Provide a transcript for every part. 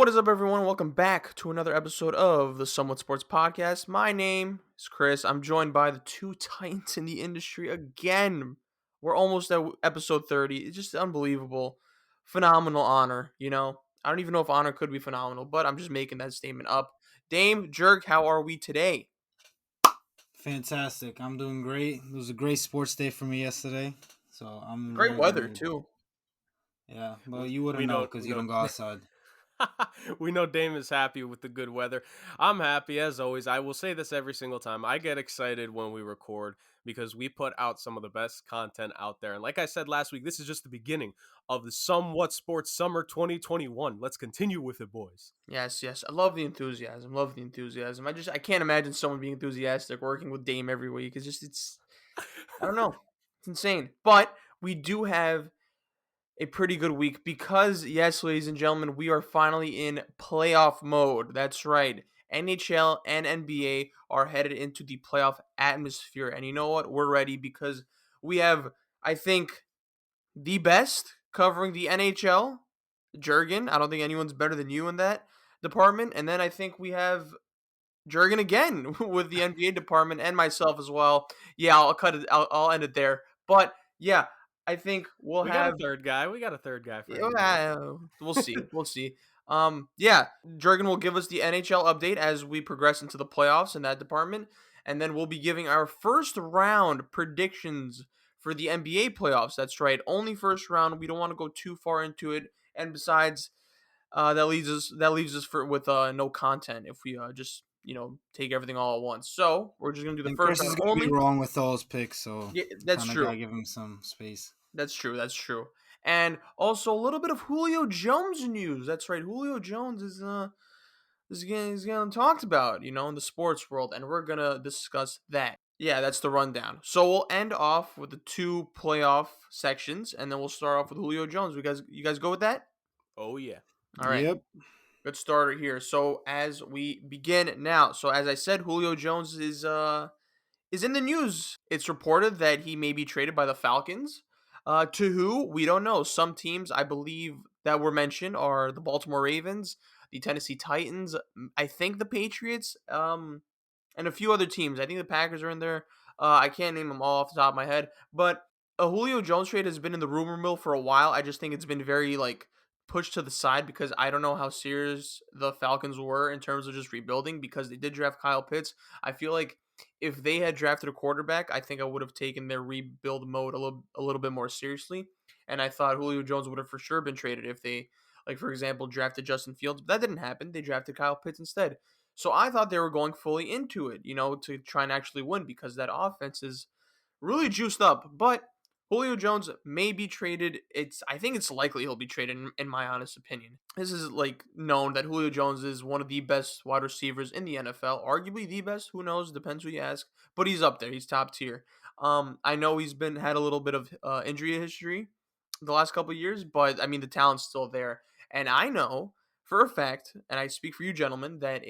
What is up, everyone? Welcome back to another episode of the Somewhat Sports Podcast. My name is Chris. I'm joined by the two titans in the industry again. We're almost at episode 30. It's just unbelievable. Phenomenal honor, I don't even know if honor could be phenomenal, but I'm just making that statement up. Dame, Jurg, how are we today? Fantastic. I'm doing great. It was a great sports day for me yesterday. So I'm in a Great very good weather, mood. too. Yeah. Well, We you wouldn't we know know because we you know don't go outside. we know Dame is happy with the good weather. I'm happy as always. I will say this every single time. I get excited when we record because we put out some of the best content out there. And like I said last week, this is just the beginning of the Somewhat Sports Summer 2021. Let's continue with it, boys. Yes, yes. I love the enthusiasm. Love the enthusiasm. I can't imagine someone being enthusiastic working with Dame every week. I don't know. It's insane. But we do have a pretty good week because, yes, ladies and gentlemen, we are finally in playoff mode. That's right. NHL and NBA are headed into the playoff atmosphere. And you know what? We're ready because we have, I think, the best covering the NHL, Jurgen. I don't think anyone's better than you in that department. And then I think we have Jurgen again with the NBA department and myself as well. Yeah, I'll cut it. I'll end it there. But yeah, I think we'll We got a have. third guy. We got a third guy for NBA. Yeah, we'll see. We'll see. Yeah, Jurgen will give us the NHL update as we progress into the playoffs in that department, and then we'll be giving our first round predictions for the NBA playoffs. That's right, only first round. We don't want to go too far into it, and besides, that leaves us for with no content if we just take everything all at once. So we're just gonna do the And first Chris is round going to be only. wrong with those picks. So Yeah, that's kind of got true. to give him some space. That's true. That's true. And also a little bit of Julio Jones news. That's right. Julio Jones is getting talked about, in the sports world, and we're gonna discuss that. Yeah, that's the rundown. So we'll end off with the two playoff sections, and then we'll start off with Julio Jones. You guys go with that? Oh yeah. All right. Yep. Good starter here. So as we begin now, so as I said, Julio Jones is in the news. It's reported that he may be traded by the Falcons. To who? We don't know. Some teams, I believe, that were mentioned are the Baltimore Ravens, the Tennessee Titans, I think the Patriots, and a few other teams. I think the Packers are in there. I can't name them all off the top of my head, but a Julio Jones trade has been in the rumor mill for a while. I just think it's been very pushed to the side because I don't know how serious the Falcons were in terms of just rebuilding because they did draft Kyle Pitts. I feel like if they had drafted a quarterback, I think I would have taken their rebuild mode a little bit more seriously. And I thought Julio Jones would have for sure been traded if they, like for example, drafted Justin Fields. But that didn't happen. They drafted Kyle Pitts instead. So I thought they were going fully into it, to try and actually win because that offense is really juiced up. But Julio Jones may be traded. I think it's likely he'll be traded in my honest opinion. This is known that Julio Jones is one of the best wide receivers in the NFL, arguably the best. Who knows? Depends who you ask. But he's up there. He's top tier. I know he's had a little bit of injury history the last couple of years, but I mean the talent's still there. And I know for a fact, and I speak for you gentlemen, that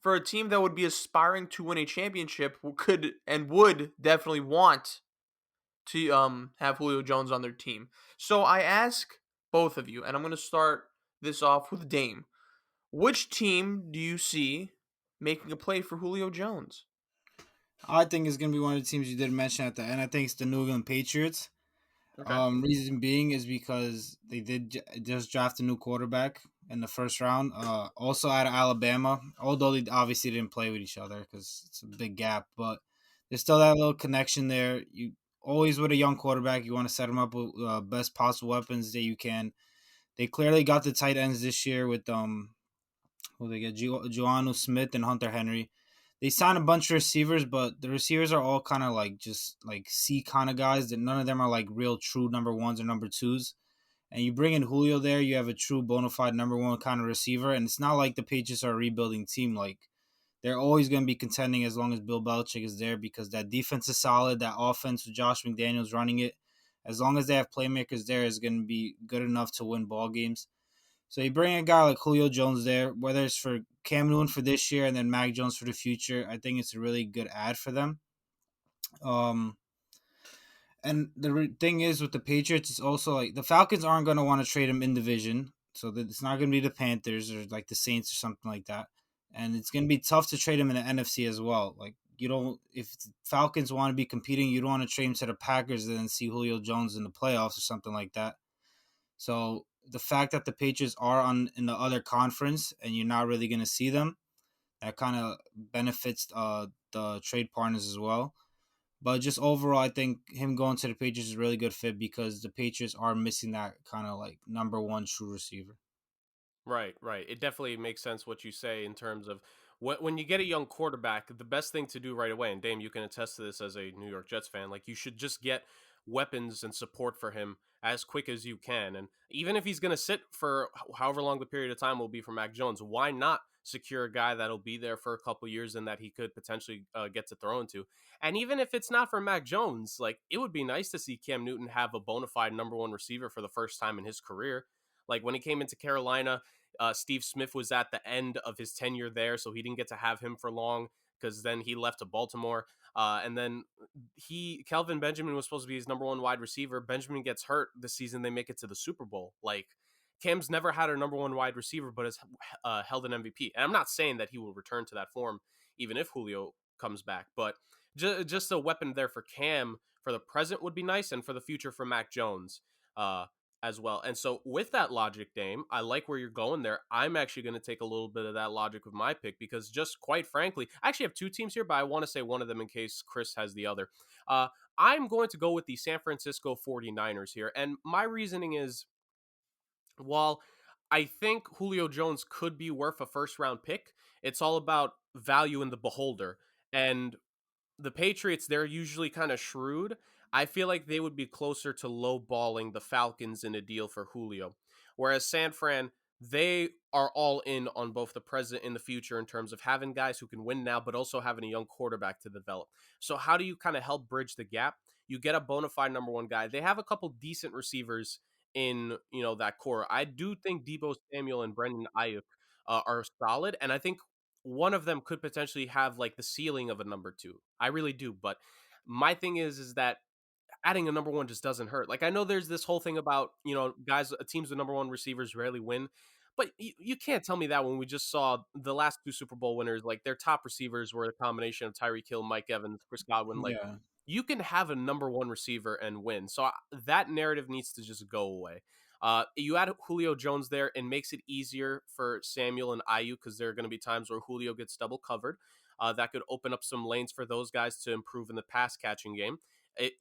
for a team that would be aspiring to win a championship could and would definitely want to have Julio Jones on their team. So I ask both of you, and I'm going to start this off with Dame. Which team do you see making a play for Julio Jones? I think it's going to be one of the teams you did mention at the end. I think it's the New England Patriots. Okay. Reason being is because they did just draft a new quarterback in the first round. Also out of Alabama, although they obviously didn't play with each other because it's a big gap, but there's still that little connection there. You always with a young quarterback, you want to set him up with best possible weapons that you can. They clearly got the tight ends this year with who they get Joanu Smith and Hunter Henry. They signed a bunch of receivers, but the receivers are all kind of just C kind of guys. That none of them are real true number ones or number twos. And you bring in Julio there, you have a true bona fide number one kind of receiver. And it's not like the Patriots are a rebuilding team. They're always going to be contending as long as Bill Belichick is there because that defense is solid. That offense with Josh McDaniels running it, as long as they have playmakers there, is going to be good enough to win ball games. So you bring a guy like Julio Jones there, whether it's for Cam Newton for this year and then Mac Jones for the future, I think it's a really good ad for them. And the thing is with the Patriots, it's also the Falcons aren't going to want to trade him in division. So that it's not going to be the Panthers or like the Saints or something like that. And it's going to be tough to trade him in the NFC as well. Like you don't, if the Falcons want to be competing, you don't want to trade him to the Packers and then see Julio Jones in the playoffs or something like that. So the fact that the Patriots are on in the other conference and you're not really going to see them, that kind of benefits the trade partners as well. But just overall, I think him going to the Patriots is a really good fit because the Patriots are missing that kind of like number one true receiver. Right, right. It definitely makes sense what you say in terms of when you get a young quarterback, the best thing to do right away, and Dame, you can attest to this as a New York Jets fan, like you should just get weapons and support for him as quick as you can. And even if he's going to sit for however long the period of time will be for Mac Jones, why not secure a guy that'll be there for a couple years and that he could potentially get to throw into? And even if it's not for Mac Jones, like it would be nice to see Cam Newton have a bona fide number one receiver for the first time in his career. Like when he came into Carolina, Steve Smith was at the end of his tenure there, so he didn't get to have him for long because then he left to Baltimore. And then Kelvin Benjamin was supposed to be his number one wide receiver. Benjamin gets hurt this season. They make it to the Super Bowl. Like Cam's never had a number one wide receiver, but has held an MVP. And I'm not saying that he will return to that form, even if Julio comes back. But just a weapon there for Cam for the present would be nice, and for the future for Mac Jones. As well. And so with that logic, Dame, I like where you're going there. I'm actually going to take a little bit of that logic with my pick because just quite frankly, I actually have two teams here, but I want to say one of them in case Chris has the other. Uh, I'm going to go with the San Francisco 49ers here. And my reasoning is while I think Julio Jones could be worth a first round pick, it's all about value in the beholder. And the Patriots, they're usually kind of shrewd. I feel like they would be closer to lowballing the Falcons in a deal for Julio. Whereas San Fran, they are all in on both the present and the future in terms of having guys who can win now, but also having a young quarterback to develop. So how do you kind of help bridge the gap? You get a bona fide number one guy. They have a couple decent receivers in that core. I do think Debo Samuel and Brendan Ayuk are solid, and I think one of them could potentially have like the ceiling of a number two. I really do. But my thing is that adding a number one just doesn't hurt. Like I know there's this whole thing about, guys, teams with number one receivers rarely win. But you can't tell me that when we just saw the last two Super Bowl winners, like their top receivers were a combination of Tyreek Hill, Mike Evans, Chris Godwin. Like Yeah. you can have a number one receiver and win. So that narrative needs to just go away. You add Julio Jones there, and makes it easier for Samuel and Ayuk because there are going to be times where Julio gets double covered. That could open up some lanes for those guys to improve in the pass catching game.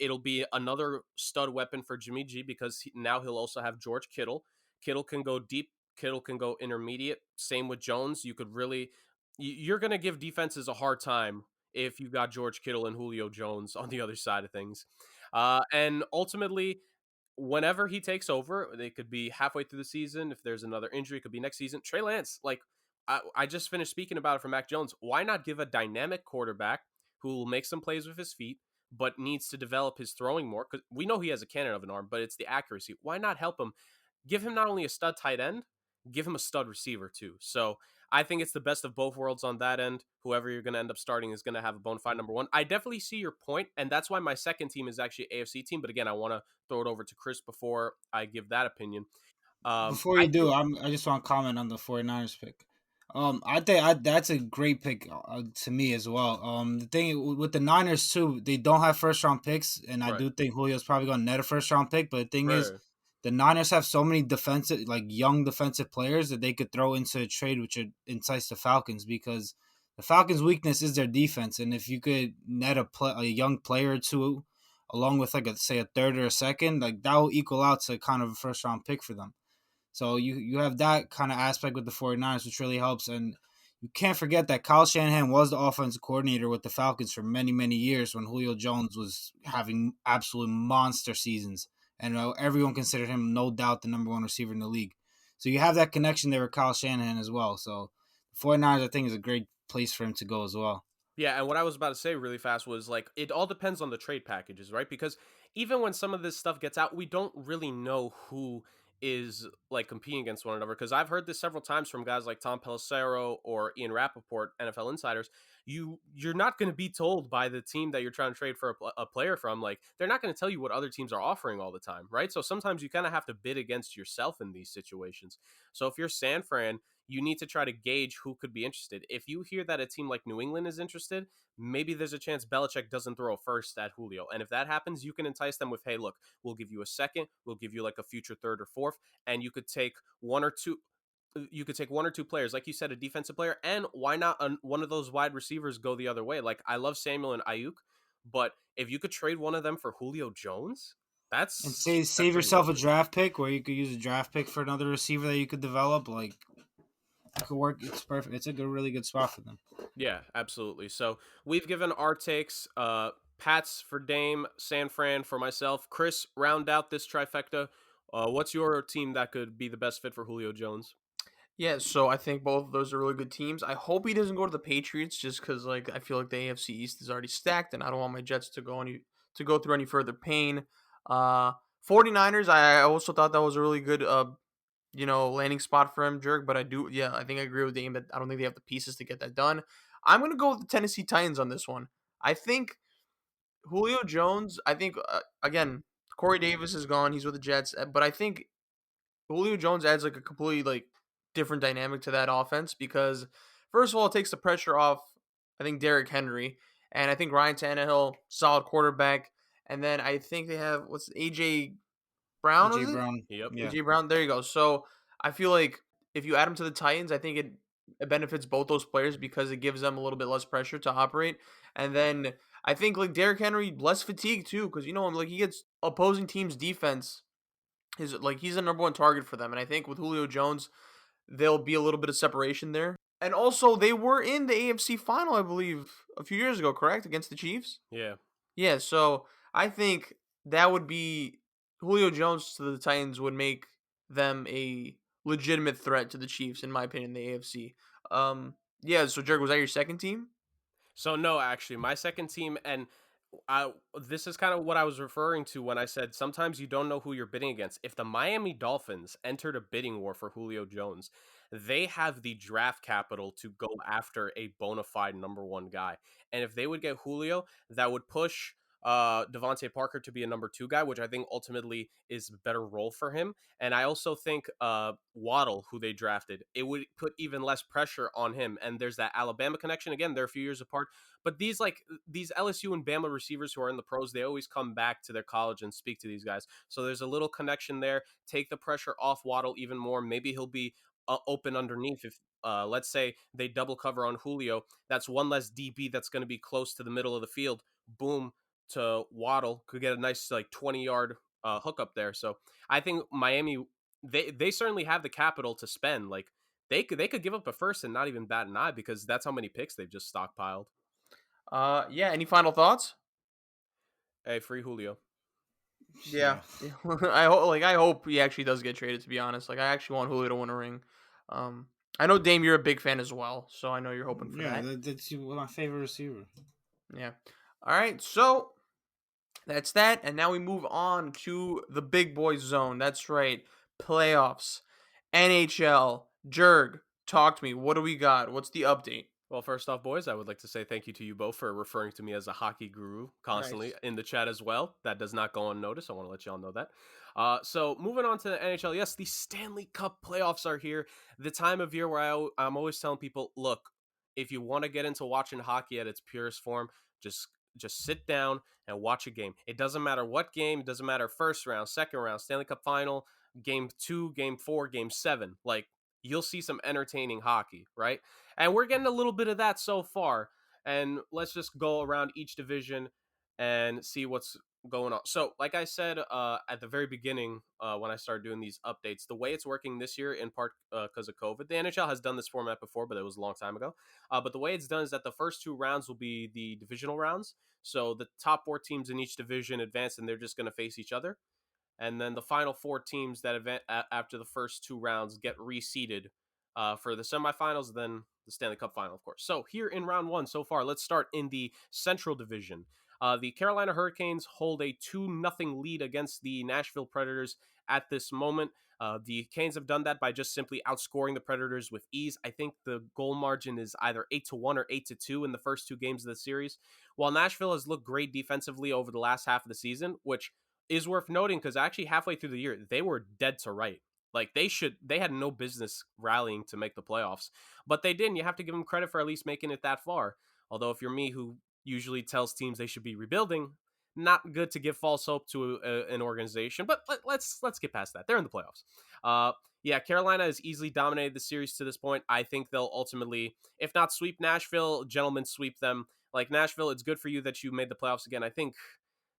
It'll be another stud weapon for Jimmy G because now he'll also have George Kittle. Kittle can go deep. Kittle can go intermediate. Same with Jones. You could really, you're going to give defenses a hard time if you got George Kittle and Julio Jones on the other side of things. And ultimately, whenever he takes over, they could be halfway through the season. If there's another injury, it could be next season. Trey Lance, like I just finished speaking about it for Mac Jones. Why not give a dynamic quarterback who will make some plays with his feet, but needs to develop his throwing more? Because we know he has a cannon of an arm, but it's the accuracy. Why not help him? Give him not only a stud tight end, give him a stud receiver too. So I think it's the best of both worlds on that end. Whoever you're going to end up starting is going to have a bona fide number one. I definitely see your point, and that's why my second team is actually AFC team. But again, I want to throw it over to Chris before I give that opinion. Before I you do, think I just want to comment on the 49ers pick. I think that's a great pick to me as well. The thing with the Niners too, they don't have first round picks, and I right, do think Julio's probably going to net a first round pick. But the thing is, right, the Niners have so many defensive, like young defensive players that they could throw into a trade, which would entice the Falcons because the Falcons' weakness is their defense, and if you could net a young player or two, along with like say a third or a second, like that will equal out to kind of a first round pick for them. So you have that kind of aspect with the 49ers, which really helps. And you can't forget that Kyle Shanahan was the offensive coordinator with the Falcons for many, many years when Julio Jones was having absolute monster seasons. And everyone considered him, no doubt, the number one receiver in the league. So you have that connection there with Kyle Shanahan as well. So the 49ers, I think, is a great place for him to go as well. yeah. And what I was about to say really fast was like it all depends on the trade packages, right? Because even when some of this stuff gets out, we don't really know who is like competing against one another. Because I've heard this several times from guys like Tom Pelissero or Ian Rappaport, NFL insiders. You're not going to be told by the team that you're trying to trade for a player from. Like, they're not going to tell you what other teams are offering all the time, right? So sometimes you kind of have to bid against yourself in these situations. So if you're San Fran, you need to try to gauge who could be interested. If you hear that a team like New England is interested, maybe there's a chance Belichick doesn't throw a first at Julio. And if that happens, you can entice them with, hey, look, we'll give you a second, we'll give you like a future third or fourth, and you could take one or two. You could take one or two players, like you said, a defensive player, and why not one of those wide receivers go the other way? Like, I love Samuel and Ayuk, but if you could trade one of them for Julio Jones, And that's save pretty yourself a luxury. draft pick where you could use a draft pick for another receiver that you could develop. Like, it could work. It's perfect. It's a really good spot for them. Yeah, absolutely. So we've given our takes. Pats for Dame, San Fran for myself. Chris, round out this trifecta. What's your team that could be the best fit for Julio Jones? Yeah, so I think both of those are really good teams. I hope he doesn't go to the Patriots just because like I feel like the AFC East is already stacked and I don't want my Jets to go through any further pain. Uh 49ers, I also thought that was a really good landing spot for him, Jurg, but I think I agree with Dame that I don't think they have the pieces to get that done. I'm gonna go with the Tennessee Titans on this one. I think Julio Jones. I think again, Corey Davis is gone. He's with the Jets, but I think Julio Jones adds like a completely like different dynamic to that offense because first of all, it takes the pressure off. I think Derrick Henry and I think Ryan Tannehill, solid quarterback, and then I think they have what's AJ Brown AJ was it? Brown. Yep. Yeah. AJ Brown. There you go. So I feel like if you add him to the Titans, I think it benefits both those players because it gives them a little bit less pressure to operate. And then I think like Derrick Henry less fatigue too, because like he gets opposing teams' defense is like he's the number one target for them. And I think with Julio Jones, there'll be a little bit of separation there. And also they were in the AFC final, I believe, a few years ago, correct? Against the Chiefs? Yeah. Yeah, so I think that would be Julio Jones to the Titans would make them a legitimate threat to the Chiefs, in my opinion, in the AFC. Yeah. So Jurg, was that your second team? So no, actually, my second team, and this is kind of what I was referring to when I said sometimes you don't know who you're bidding against. If the Miami Dolphins entered a bidding war for Julio Jones, they have the draft capital to go after a bona fide number one guy. And if they would get Julio, that would push Devontae Parker to be a number two guy, which I think ultimately is a better role for him. And I also think Waddle, who they drafted, it would put even less pressure on him. And there's that Alabama connection. Again, they're a few years apart. But these LSU and Bama receivers who are in the pros, they always come back to their college and speak to these guys. So there's a little connection there. Take the pressure off Waddle even more. Maybe he'll be open underneath if let's say they double cover on Julio. That's one less DB that's going to be close to the middle of the field. Boom to Waddle could get a nice like 20-yard hookup there. So I think Miami they certainly have the capital to spend. Like they could give up a first and not even bat an eye because that's how many picks they've just stockpiled. Yeah. Any final thoughts? Hey, free Julio. Yeah. Yeah. Yeah. I hope he actually does get traded. To be honest, like I actually want Julio to win a ring. Um, I know Dame, you're a big fan as well, so I know you're hoping for Yeah, that. that's my favorite receiver. Yeah. All right. So that's that. And now we move on to the big boy zone. That's right. Playoffs. NHL. Jurg, talk to me. What do we got? What's the update? Well, first off, boys, I would like to say thank you to you both for referring to me as a hockey guru constantly Nice. in the chat as well. That does not go unnoticed. I want to let y'all know that. So moving on to the NHL, yes, the Stanley Cup playoffs are here. The time of year where I'm always telling people, look, if you want to get into watching hockey at its purest form, just just sit down and watch a game. It doesn't matter what game. It doesn't matter first round, second round, Stanley Cup final, game 2, game 4, game 7. Like you'll see some entertaining hockey, right? And we're getting a little bit of that so far. And let's just go around each division and see what's going on. So, like I said at the very beginning, when I started doing these updates, the way it's working this year, in part because of COVID, the NHL has done this format before, but it was a long time ago. But the way it's done is that the first two rounds will be the divisional rounds. So the top four teams in each division advance, and they're just going to face each other. And then the final four teams that event after the first two rounds get reseeded for the semifinals, then the Stanley Cup final, of course. So here in round one so far, let's start in the Central Division. The Carolina Hurricanes hold a 2-0 lead against the Nashville Predators at this moment. The Canes have done that by just simply outscoring the Predators with ease. I think the goal margin is either 8-1 or 8-2 in the first two games of the series. While Nashville has looked great defensively over the last half of the season, which is worth noting because actually halfway through the year, they were dead to right. Like they had no business rallying to make the playoffs, but they didn't. You have to give them credit for at least making it that far. Although if you're me, who usually tells teams they should be rebuilding, not good to give false hope to an organization. But let's get past that. They're in the playoffs. Uh, yeah, Carolina has easily dominated the series to this point. I think they'll ultimately, if not sweep Nashville, gentlemen sweep them. Like Nashville, it's good for you that you made the playoffs again. I think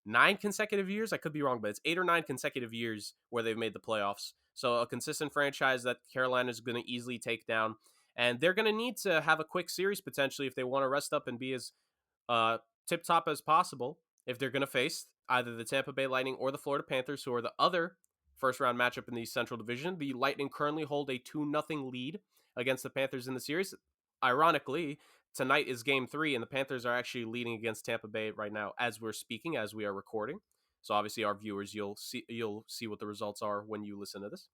9 consecutive years. I could be wrong, but it's 8 or 9 consecutive years where they've made the playoffs. So a consistent franchise that Carolina is going to easily take down. And they're going to need to have a quick series potentially if they want to rest up and be as uh, tip top as possible if they're going to face either the Tampa Bay Lightning or the Florida Panthers, who are the other first round matchup in the Central Division. The Lightning currently hold a 2-0 lead against the Panthers in the series. Ironically, tonight is game 3, and the Panthers are actually leading against Tampa Bay right now as we're speaking, as we are recording. So obviously, our viewers, you'll see what the results are when you listen to this.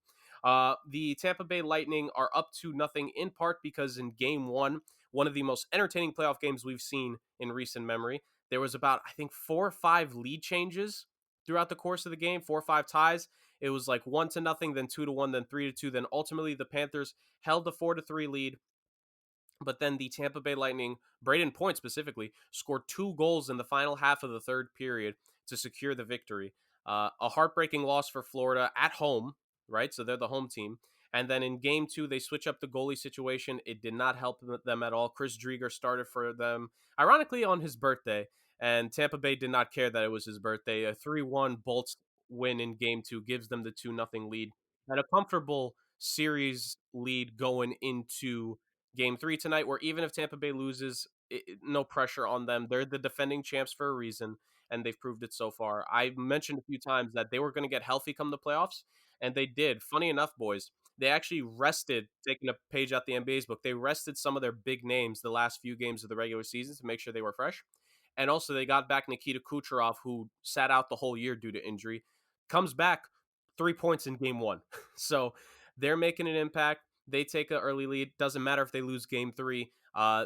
The Tampa Bay Lightning are up 2-0 in part because in game 1, one of the most entertaining playoff games we've seen in recent memory, there was about, I think, 4 or 5 lead changes throughout the course of the game, 4 or 5 ties. It was like 1-0, then 2-1, then 3-2. Then ultimately the Panthers held the 4-3 lead. But then the Tampa Bay Lightning, Braden Point specifically, scored 2 goals in the final half of the third period to secure the victory. A heartbreaking loss for Florida at home, right? So they're the home team. And then in game 2, they switch up the goalie situation. It did not help them at all. Chris Drieger started for them, ironically, on his birthday. And Tampa Bay did not care that it was his birthday. A 3-1 Bolts win in game 2 gives them the 2-0 lead and a comfortable series lead going into game 3 tonight, where even if Tampa Bay loses, no pressure on them. They're the defending champs for a reason, and they've proved it so far. I mentioned a few times that they were going to get healthy come the playoffs, and they did. Funny enough, boys, they actually rested, taking a page out the NBA's book, they rested some of their big names the last few games of the regular season to make sure they were fresh. And also, they got back Nikita Kucherov, who sat out the whole year due to injury, comes back 3 points in game 1. So they're making an impact. They take an early lead. Doesn't matter if they lose game 3.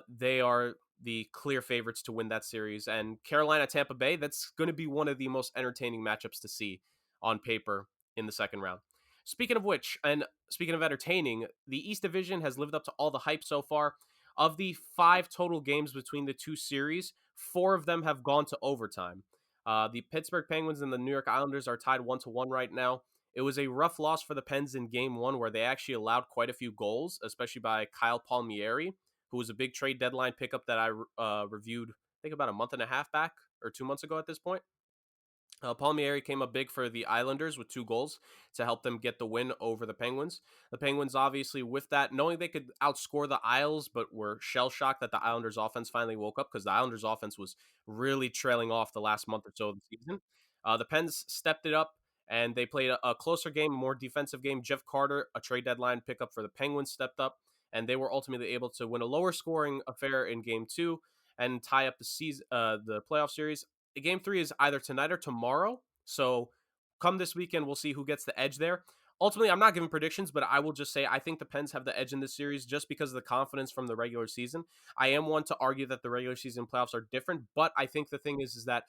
They are the clear favorites to win that series. And Carolina Tampa Bay, that's going to be one of the most entertaining matchups to see on paper in the second round. Speaking of which, and speaking of entertaining, the East Division has lived up to all the hype so far. Of the 5 total games between the two series, 4 of them have gone to overtime. The Pittsburgh Penguins and the New York Islanders are tied 1-1 right now. It was a rough loss for the Pens in game 1 where they actually allowed quite a few goals, especially by Kyle Palmieri, who was a big trade deadline pickup that I reviewed, I think, about a month and a half back or 2 months ago at this point. Palmieri came up big for the Islanders with 2 goals to help them get the win over the Penguins. The Penguins, obviously, with that, knowing they could outscore the Isles, but were shell-shocked that the Islanders' offense finally woke up because the Islanders' offense was really trailing off the last month or so of the season. The Pens stepped it up, and they played a closer game, more defensive game. Jeff Carter, a trade deadline pickup for the Penguins, stepped up, and they were ultimately able to win a lower-scoring affair in Game 2 and tie up the playoff series. Game 3 is either tonight or tomorrow. So come this weekend, we'll see who gets the edge there. Ultimately, I'm not giving predictions, but I will just say I think the Pens have the edge in this series just because of the confidence from the regular season. I am one to argue that the regular season playoffs are different, but I think the thing is that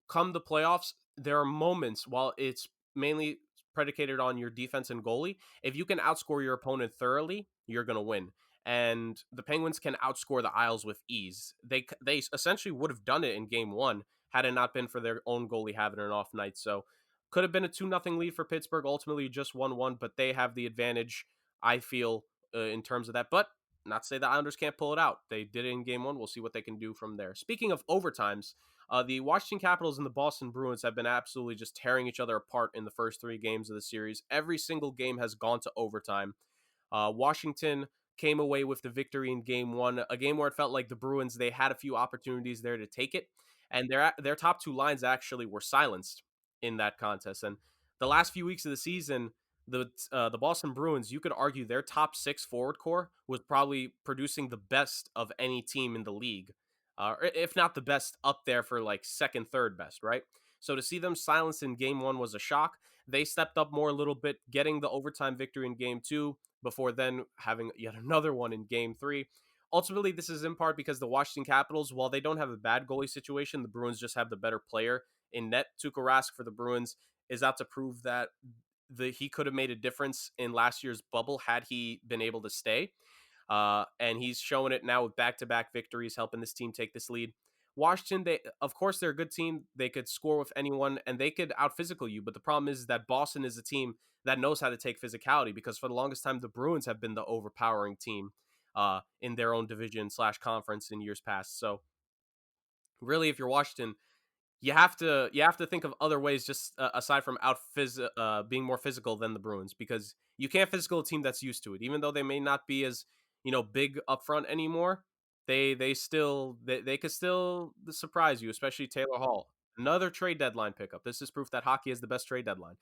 come the playoffs, there are moments, while it's mainly predicated on your defense and goalie, if you can outscore your opponent thoroughly, you're going to win. And the Penguins can outscore the Isles with ease. They essentially would have done it in game 1 had it not been for their own goalie having an off night. So could have been a 2-0 lead for Pittsburgh. Ultimately, just 1-1, but they have the advantage, I feel, in terms of that. But not to say the Islanders can't pull it out. They did it in game 1. We'll see what they can do from there. Speaking of overtimes, the Washington Capitals and the Boston Bruins have been absolutely just tearing each other apart in the first 3 games of the series. Every single game has gone to overtime. Washington came away with the victory in game 1, a game where it felt like the Bruins, they had a few opportunities there to take it, and their top 2 lines actually were silenced in that contest. And the last few weeks of the season, the Boston Bruins, you could argue their top 6 forward core was probably producing the best of any team in the league. or if not the best, up there for like second, third best, right? So to see them silenced in game one was a shock. They stepped up more a little bit, getting the overtime victory in game two before then having yet another one in game three. Ultimately, this is in part because the Washington Capitals, while they don't have a bad goalie situation, the Bruins just have the better player in net. Tuukka Rask for the Bruins is out to prove that he could have made a difference in last year's bubble had he been able to stay. And he's showing it now with back-to-back victories, helping this team take this lead. Washington, they of course they're a good team. They could score with anyone and they could out physical you. But the problem is that Boston is a team that knows how to take physicality because for the longest time the Bruins have been the overpowering team in their own division / conference in years past. So really, if you're Washington, you have to think of other ways just aside from being more physical than the Bruins because you can't physical a team that's used to it. Even though they may not be as big up front anymore, they could still surprise you, especially Taylor Hall. Another trade deadline pickup. This is proof that hockey is the best trade deadline.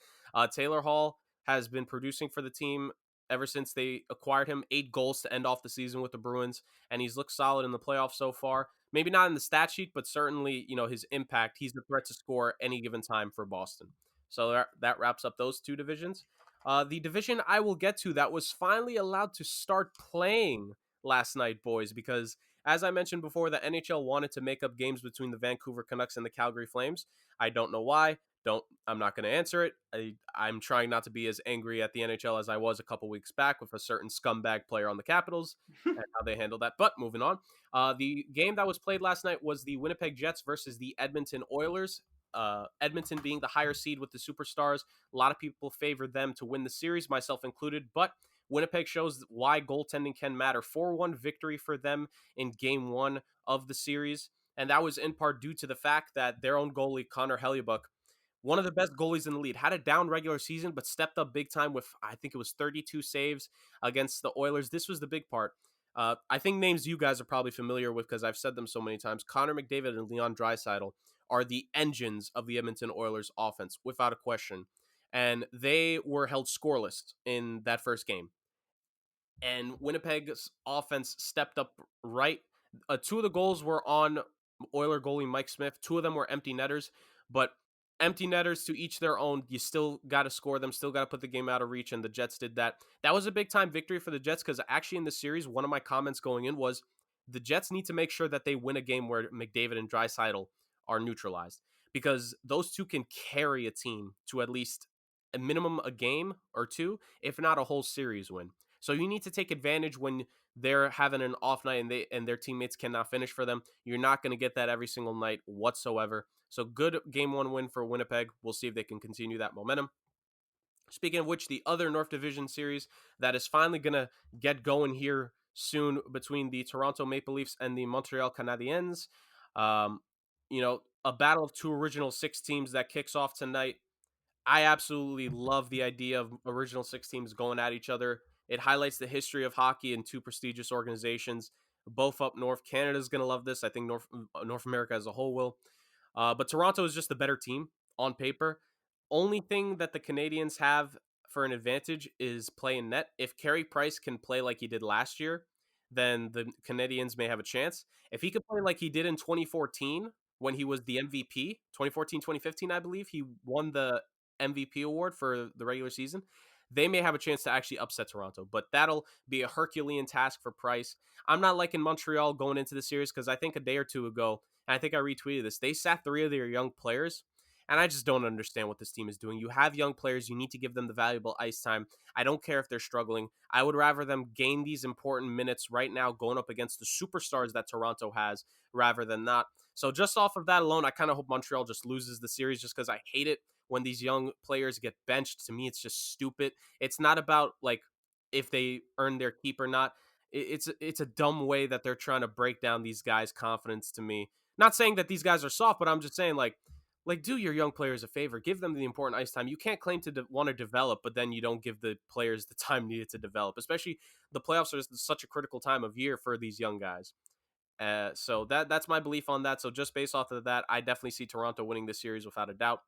Taylor Hall has been producing for the team ever since they acquired him. 8 goals to end off the season with the Bruins, and he's looked solid in the playoffs so far. Maybe not in the stat sheet, but certainly, his impact. He's the threat to score any given time for Boston. So that wraps up those two divisions. The division I will get to that was finally allowed to start playing last night, boys, because as I mentioned before, the NHL wanted to make up games between the Vancouver Canucks and the Calgary Flames. I don't know why. I'm not going to answer it. I'm trying not to be as angry at the NHL as I was a couple weeks back with a certain scumbag player on the Capitals and how they handled that. But moving on. The game that was played last night was the Winnipeg Jets versus the Edmonton Oilers. Edmonton being the higher seed with the Superstars. A lot of people favor them to win the series, myself included, but Winnipeg shows why goaltending can matter. 4-1 victory for them in game one of the series, and that was in part due to the fact that their own goalie, Connor Hellebuyck, one of the best goalies in the league, had a down regular season, but stepped up big time with, I think it was 32 saves against the Oilers. This was the big part. I think names you guys are probably familiar with because I've said them so many times. Connor McDavid and Leon Draisaitl are the engines of the Edmonton Oilers offense, without a question. And they were held scoreless in that first game. And Winnipeg's offense stepped up right. Two of the goals were on Oiler goalie Mike Smith. Two of them were empty netters, but empty netters to each their own. You still got to score them, still got to put the game out of reach, and the Jets did that. That was a big time victory for the Jets because actually in the series, one of my comments going in was the Jets need to make sure that they win a game where McDavid and Draisaitl are neutralized because those two can carry a team to at least a minimum a game or two, if not a whole series win. So you need to take advantage when they're having an off night and their teammates cannot finish for them. You're not going to get that every single night whatsoever. So good game one win for Winnipeg. We'll see if they can continue that momentum. Speaking of which, the other North Division series that is finally going to get going here soon between the Toronto Maple Leafs and the Montreal Canadiens. A battle of two original six teams that kicks off tonight. I absolutely love the idea of original six teams going at each other. It highlights the history of hockey in two prestigious organizations, both up north. Canada's going to love this. I think North America as a whole will. But Toronto is just the better team on paper. Only thing that the Canadians have for an advantage is play in net. If Carey Price can play like he did last year, then the Canadians may have a chance. If he could play like he did in 2014 when he was the MVP, 2014-2015, I believe, he won the MVP award for the regular season, they may have a chance to actually upset Toronto, but that'll be a Herculean task for Price. I'm not liking Montreal going into the series because I think a day or two ago, and I think I retweeted this, they sat 3 of their young players, and I just don't understand what this team is doing. You have young players, you need to give them the valuable ice time. I don't care if they're struggling. I would rather them gain these important minutes right now going up against the superstars that Toronto has rather than not. So just off of that alone, I kind of hope Montreal just loses the series just because I hate it when these young players get benched. To me, it's just stupid. It's not about like if they earn their keep or not. It's a dumb way that they're trying to break down these guys' confidence to me. Not saying that these guys are soft, but I'm just saying like do your young players a favor. Give them the important ice time. You can't claim to want to develop, but then you don't give the players the time needed to develop. Especially the playoffs are such a critical time of year for these young guys. So that's my belief on that. So just based off of that, I definitely see Toronto winning this series without a doubt.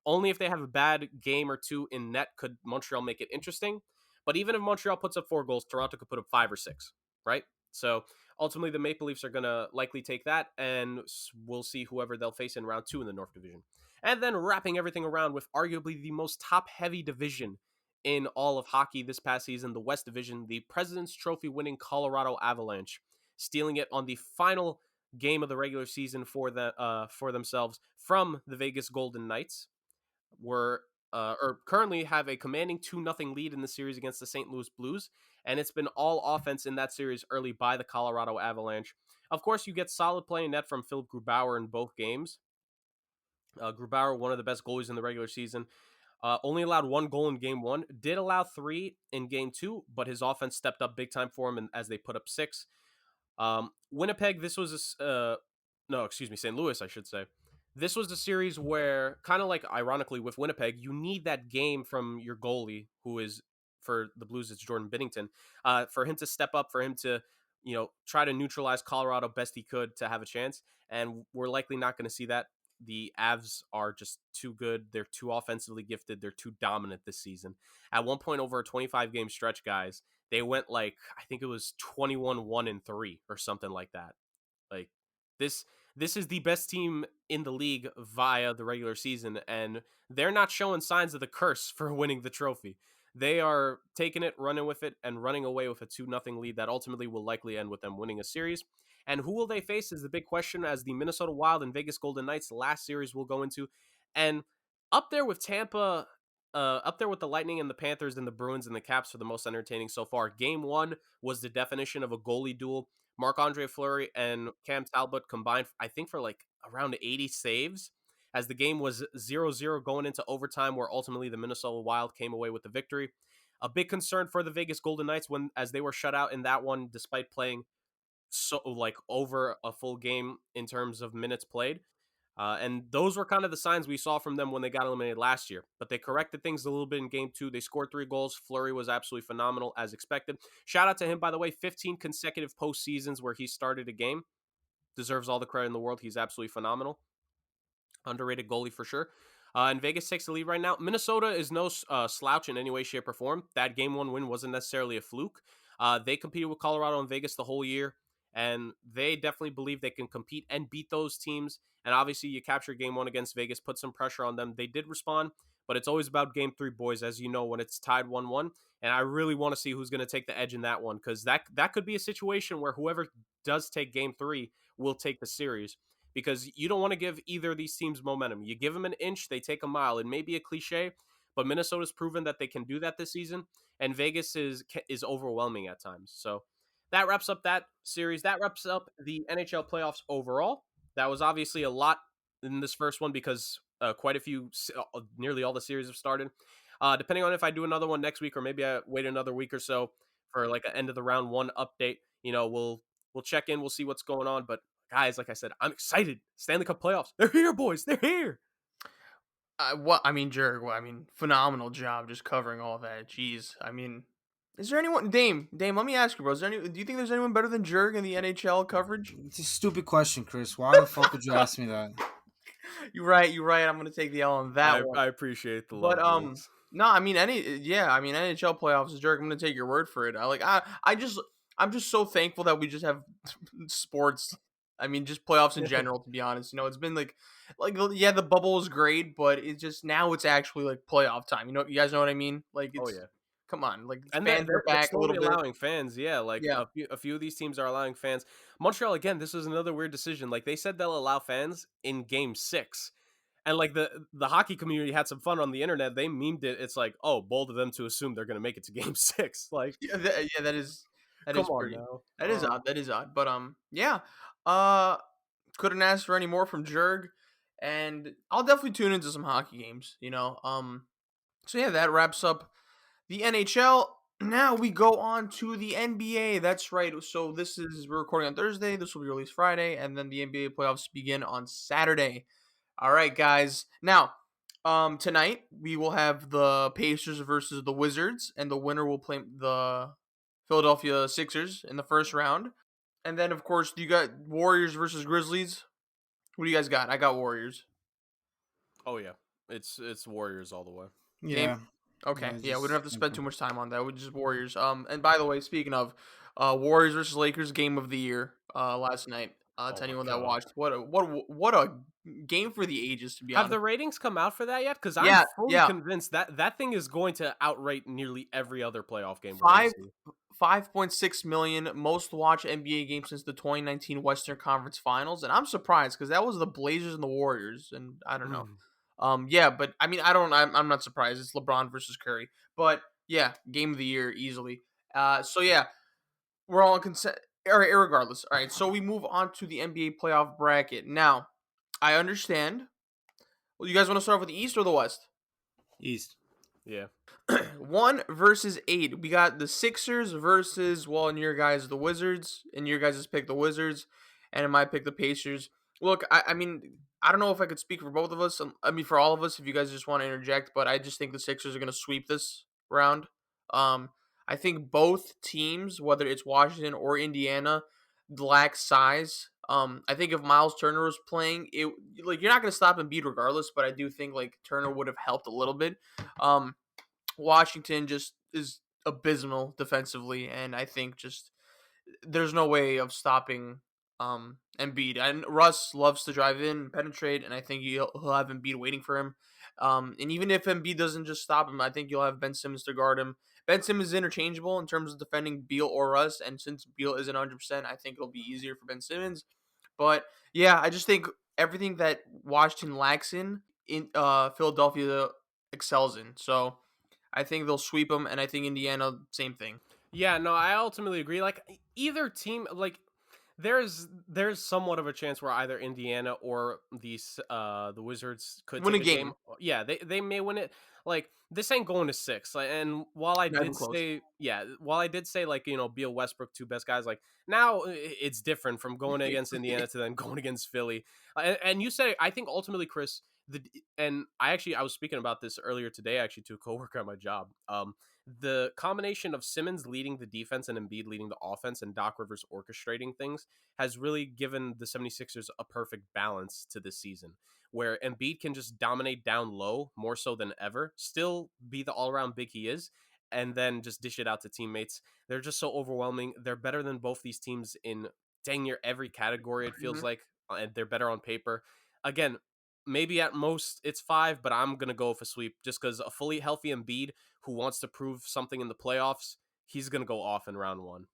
Only if they have a bad game or two in net could Montreal make it interesting. But even if Montreal puts up 4 goals, Toronto could put up 5 or 6, right? So ultimately the Maple Leafs are going to likely take that, and we'll see whoever they'll face in round 2 in the North Division. And then wrapping everything around with arguably the most top-heavy division in all of hockey this past season, the West Division, the President's Trophy winning Colorado Avalanche, stealing it on the final game of the regular season for themselves from the Vegas Golden Knights. Were or currently have a commanding 2-0 lead in the series against the St. Louis Blues, and it's been all offense in that series early by the Colorado Avalanche. Of course, you get solid play in net from Philip Grubauer in both games. Grubauer, one of the best goalies in the regular season, only allowed 1 goal in game 1, did allow 3 in game 2, but his offense stepped up big time for him as they put up 6. Winnipeg, this was St. Louis, I should say. This was a series where, kind of like ironically with Winnipeg, you need that game from your goalie, who is for the Blues, it's Jordan Binnington, for him to step up, for him to try to neutralize Colorado best he could to have a chance. And we're likely not going to see that. The Avs are just too good. They're too offensively gifted. They're too dominant this season. At one point over a 25-game stretch, guys, they went I think it was 21-1-3 or something like that. Like this is the best team in the league via the regular season, and they're not showing signs of the curse for winning the trophy. They are taking it, running with it, and running away with a 2-0 lead that ultimately will likely end with them winning a series. And who will they face is the big question, as the Minnesota Wild and Vegas Golden Knights last series will go into. And up there with Tampa, up there with the Lightning and the Panthers and the Bruins and the Caps for the most entertaining so far. Game 1 was the definition of a goalie duel. Marc-Andre Fleury and Cam Talbot combined, I think, for around 80 saves, as the game was 0-0 going into overtime, where ultimately the Minnesota Wild came away with the victory. A big concern for the Vegas Golden Knights as they were shut out in that one, despite playing over a full game in terms of minutes played. And those were kind of the signs we saw from them when they got eliminated last year. But they corrected things a little bit in game 2. They scored 3 goals. Fleury was absolutely phenomenal, as expected. Shout out to him, by the way. 15 consecutive postseasons where he started a game. Deserves all the credit in the world. He's absolutely phenomenal. Underrated goalie for sure. And Vegas takes the lead right now. Minnesota is no slouch in any way, shape, or form. That game 1 win wasn't necessarily a fluke. They competed with Colorado and Vegas the whole year, and they definitely believe they can compete and beat those teams. And obviously, you capture game 1 against Vegas, put some pressure on them. They did respond, but it's always about game 3, boys, as you know, when it's tied 1-1. And I really want to see who's going to take the edge in that one, because that could be a situation where whoever does take game 3 will take the series, because you don't want to give either of these teams momentum. You give them an inch, they take a mile. It may be a cliche, but Minnesota's proven that they can do that this season, and Vegas is overwhelming at times. So that wraps up that series. That wraps up the NHL playoffs overall. That was obviously a lot in this first one, because quite a few, nearly all the series have started. Depending on if I do another one next week, or maybe I wait another week or so for an end of the round 1 update, we'll check in. We'll see what's going on. But guys, like I said, I'm excited. Stanley Cup playoffs. They're here, boys. They're here. Jurg, phenomenal job just covering all that. Jeez. Is there anyone, Dame, let me ask you, bro. Do you think there's anyone better than Jurg in the NHL coverage? It's a stupid question, Chris. Why the fuck would you ask me that? You're right. I'm going to take the L on that one. I appreciate the But, love, boys. no, NHL playoffs is Jurg. I'm going to take your word for it. I'm just so thankful that we just have sports. Just playoffs in general, to be honest. It's been yeah, the bubble is great, but it's just, now it's actually playoff time. You guys know what I mean? Oh, yeah. Come on, And fans are they're back a little slowly bit. allowing fans, yeah. Yeah. A few of these teams are allowing fans. Montreal, again, this was another weird decision. They said they'll allow fans in Game 6. And the hockey community had some fun on the internet. They memed it. It's bold of them to assume they're going to make it to Game 6. Yeah, that is Come on pretty. now. That is odd. That is odd. But yeah. Couldn't ask for any more from Jurg, and I'll definitely tune into some hockey games. So yeah, that wraps up the NHL. Now we go on to the NBA. That's right. So we're recording on Thursday. This will be released Friday, and then the NBA playoffs begin on Saturday. All right, guys. Now, tonight we will have the Pacers versus the Wizards, and the winner will play the Philadelphia Sixers in the first round. And then, of course, you got Warriors versus Grizzlies. What do you guys got? I got Warriors. Oh yeah, it's Warriors all the way. Yeah. Okay. Yeah, we don't have to spend too much time on that. We just Warriors. And by the way, speaking of, Warriors versus Lakers game of the year last night. Oh To my anyone that god. watched, what a game for the ages, to be Have honest. the ratings come out for that yet? Because I'm Yeah, fully yeah. convinced that that thing is going to outrate nearly every other playoff game we're going to Five see. 5.6 million most watched NBA game since the 2019 Western Conference Finals, and I'm surprised because that was the Blazers and the Warriors, and I don't know. Yeah, but I mean, I'm not surprised. It's LeBron versus Curry, but yeah, game of the year easily. So yeah, we're all in consent. All right, irregardless. All right, so we move on to the NBA playoff bracket. Now, I understand. Well, you guys want to start off with the East or the West? East. Yeah. 1 versus 8. We got the Sixers versus, well, in your guys, the Wizards. In your guys' pick, the Wizards. And in my pick, the Pacers. Look, I mean, I don't know if I could speak for both of us. I mean, for all of us, if you guys just want to interject, but I just think the Sixers are going to sweep this round. Um, I think both teams, whether it's Washington or Indiana, lack size. I think if Miles Turner was playing, it like you're not going to stop Embiid regardless, but I do think like Turner would have helped a little bit. Um, Washington just is abysmal defensively, and I think just there's no way of stopping Embiid. And Russ loves to drive in, penetrate, and I think he'll have Embiid waiting for him. And even if Embiid doesn't just stop him, I think you'll have Ben Simmons to guard him. Ben Simmons is interchangeable in terms of defending Beal or Russ, and since Beal isn't 100%, I think it'll be easier for Ben Simmons. But yeah, I just think everything that Washington lacks in Philadelphia excels in. So I think they'll sweep them, and I think Indiana, same thing. Yeah, no, I ultimately agree. Like either team, like there's somewhat of a chance where either Indiana or the Wizards could Win a take a game. game, Yeah, they may win it. Like this ain't going to six. Like, and while I not even did close. say, yeah, while I did say like Beal Westbrook two best guys, like now it's different from going against Indiana to then going against Philly. And you said I think ultimately, Chris, and I was speaking about this earlier today actually to a coworker at my job. The combination of Simmons leading the defense and Embiid leading the offense and Doc Rivers orchestrating things has really given the 76ers a perfect balance to this season where Embiid can just dominate down low more so than ever, still be the all-around big he is, and then just dish it out to teammates. They're just so overwhelming. They're better than both these teams in dang near every category, it feels Mhm. like, and they're better on paper. Again, maybe at most it's five, but I'm gonna go with a sweep just because a fully healthy Embiid who wants to prove something in the playoffs, he's gonna go off in round one.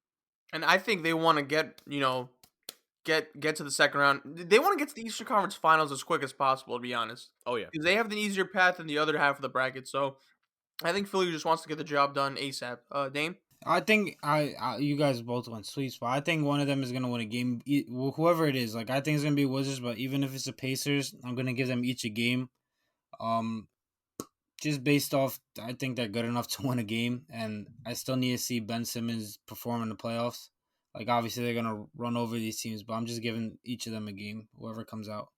And I think they want to get to the second round. They want to get to the Eastern Conference Finals as quick as possible, to be honest, Oh yeah. because they have the easier path than the other half of the bracket. So I think Philly just wants to get the job done ASAP. Dame. I think you guys both went sweeps, but I think one of them is gonna win a game. Whoever it is, like I think it's gonna be Wizards, but even if it's the Pacers, I'm gonna give them each a game. Um, just based off, I think they're good enough to win a game, and I still need to see Ben Simmons perform in the playoffs. Like obviously they're gonna run over these teams, but I'm just giving each of them a game, whoever comes out.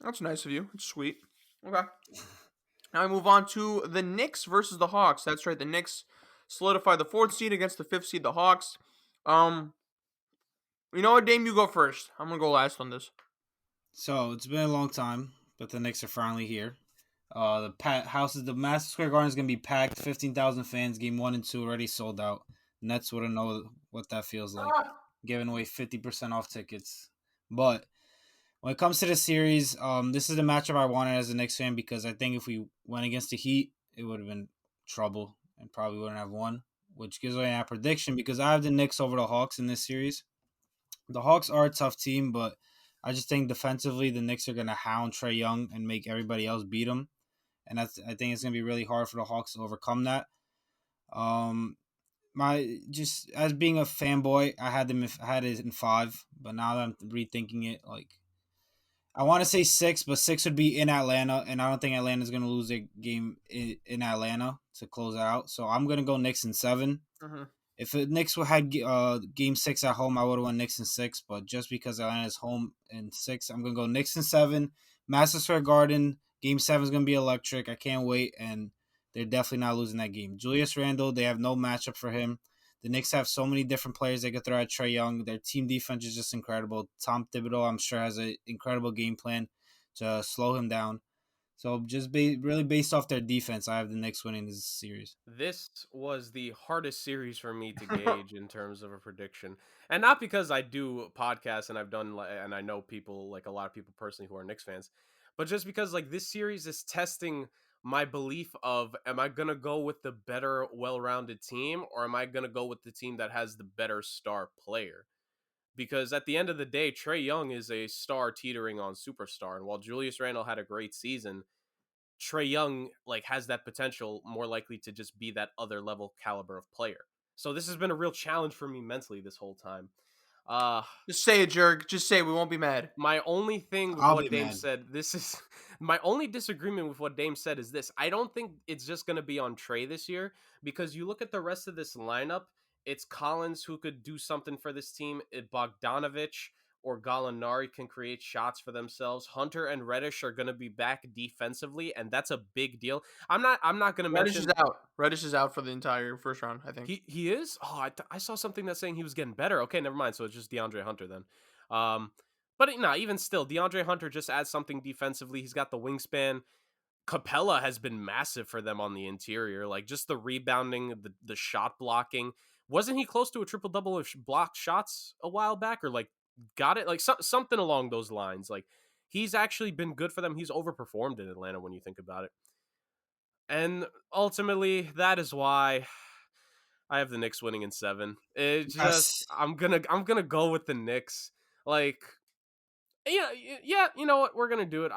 That's nice of you. It's sweet. Okay. Now we move on to the Knicks versus the Hawks. That's right. The Knicks solidify the fourth seed against the fifth seed, the Hawks. Um, you know what, Dame? You go first. I'm gonna go last on this. So it's been a long time, but the Knicks are finally here. The Madison Square Garden is gonna be packed. 15,000 fans. Game 1 and 2 already sold out. Nets wouldn't know what that feels like, giving away 50% off tickets. But when it comes to the series, this is the matchup I wanted as a Knicks fan because I think if we went against the Heat, it would have been trouble and probably wouldn't have won. Which gives away my prediction because I have the Knicks over the Hawks in this series. The Hawks are a tough team, but I just think defensively the Knicks are gonna hound Trae Young and make everybody else beat him, and I think it's gonna be really hard for the Hawks to overcome that. Um, my just as being a fanboy, I had it in 5, but now that I'm rethinking it, like I want to say 6, but 6 would be in Atlanta, and I don't think Atlanta's gonna lose their game in Atlanta to close it out. So I'm gonna go Knicks in 7. Mm-hmm. If the Knicks had game 6 at home, I would have won Knicks in 6. But just because Atlanta's home in 6, I'm gonna go Knicks in 7. Madison Square Garden game 7 is gonna be electric. I can't wait, and they're definitely not losing that game. Julius Randle, they have no matchup for him. The Knicks have so many different players they could throw at Trae Young. Their team defense is just incredible. Tom Thibodeau, I'm sure, has an incredible game plan to slow him down. So just really based off their defense, I have the Knicks winning this series. This was the hardest series for me to gauge in terms of a prediction, and not because I do podcasts and I've done and I know people like a lot of people personally who are Knicks fans, but just because like this series is testing my belief of am I gonna go with the better, well-rounded team, or am I gonna go with the team that has the better star player? Because at the end of the day, Trey Young is a star teetering on superstar, and while Julius Randle had a great season, Trey Young like has that potential more likely to just be that other level caliber of player. So this has been a real challenge for me mentally this whole time. Uh Just say it, Jurg. Just say it. We won't be mad. my only thing with I'll what be Dame mad. said, this is my only disagreement with what Dame said is this. I don't think it's just going to be on Trey this year because you look at the rest of this lineup, it's Collins who could do something for this team, Bogdanovich or Gallinari can create shots for themselves. Hunter and Reddish are going to be back defensively and that's a big deal. I'm not going to Reddish is mention out. Reddish is out for the entire first round, I think. he is. Oh, I saw something that's saying he was getting better. Okay, never mind. So it's just DeAndre Hunter then. But no, even still, DeAndre Hunter just adds something defensively. He's got the wingspan. Capella has been massive for them on the interior, like just the rebounding, the shot blocking. Wasn't he close to a triple double of blocked shots a while back, or like got it like something along those lines? Like he's actually been good for them. He's overperformed in Atlanta when you think about it, and ultimately that is why I have the Knicks winning in 7. It just Yes. I'm gonna go with the Knicks. Like yeah, you know what? We're gonna do it.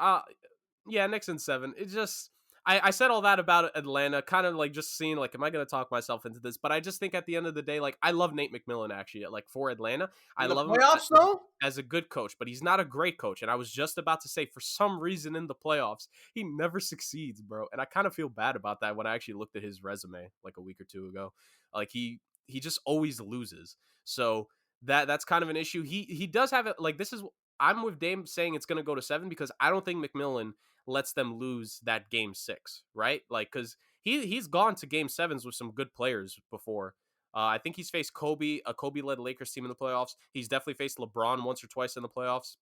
Yeah, Knicks in 7. It just I said all that about Atlanta, kind of like just seeing like, am I gonna talk myself into this? But I just think at the end of the day, like I love Nate McMillan actually. Like for Atlanta, I In the love him playoffs, though? as a good coach, but he's not a great coach. And I was just about to say, for some reason in the playoffs, he never succeeds, bro. And I kind of feel bad about that when I actually looked at his resume like a week or two ago. Like he just always loses. So that's kind of an issue. He does have it. Like this is I'm with Dame saying it's going to go to 7 because I don't think McMillan lets them lose that game 6, right? Like because he's gone to game 7s with some good players before. I think he's faced Kobe, a Kobe-led Lakers team in the playoffs. He's definitely faced LeBron once or twice in the playoffs.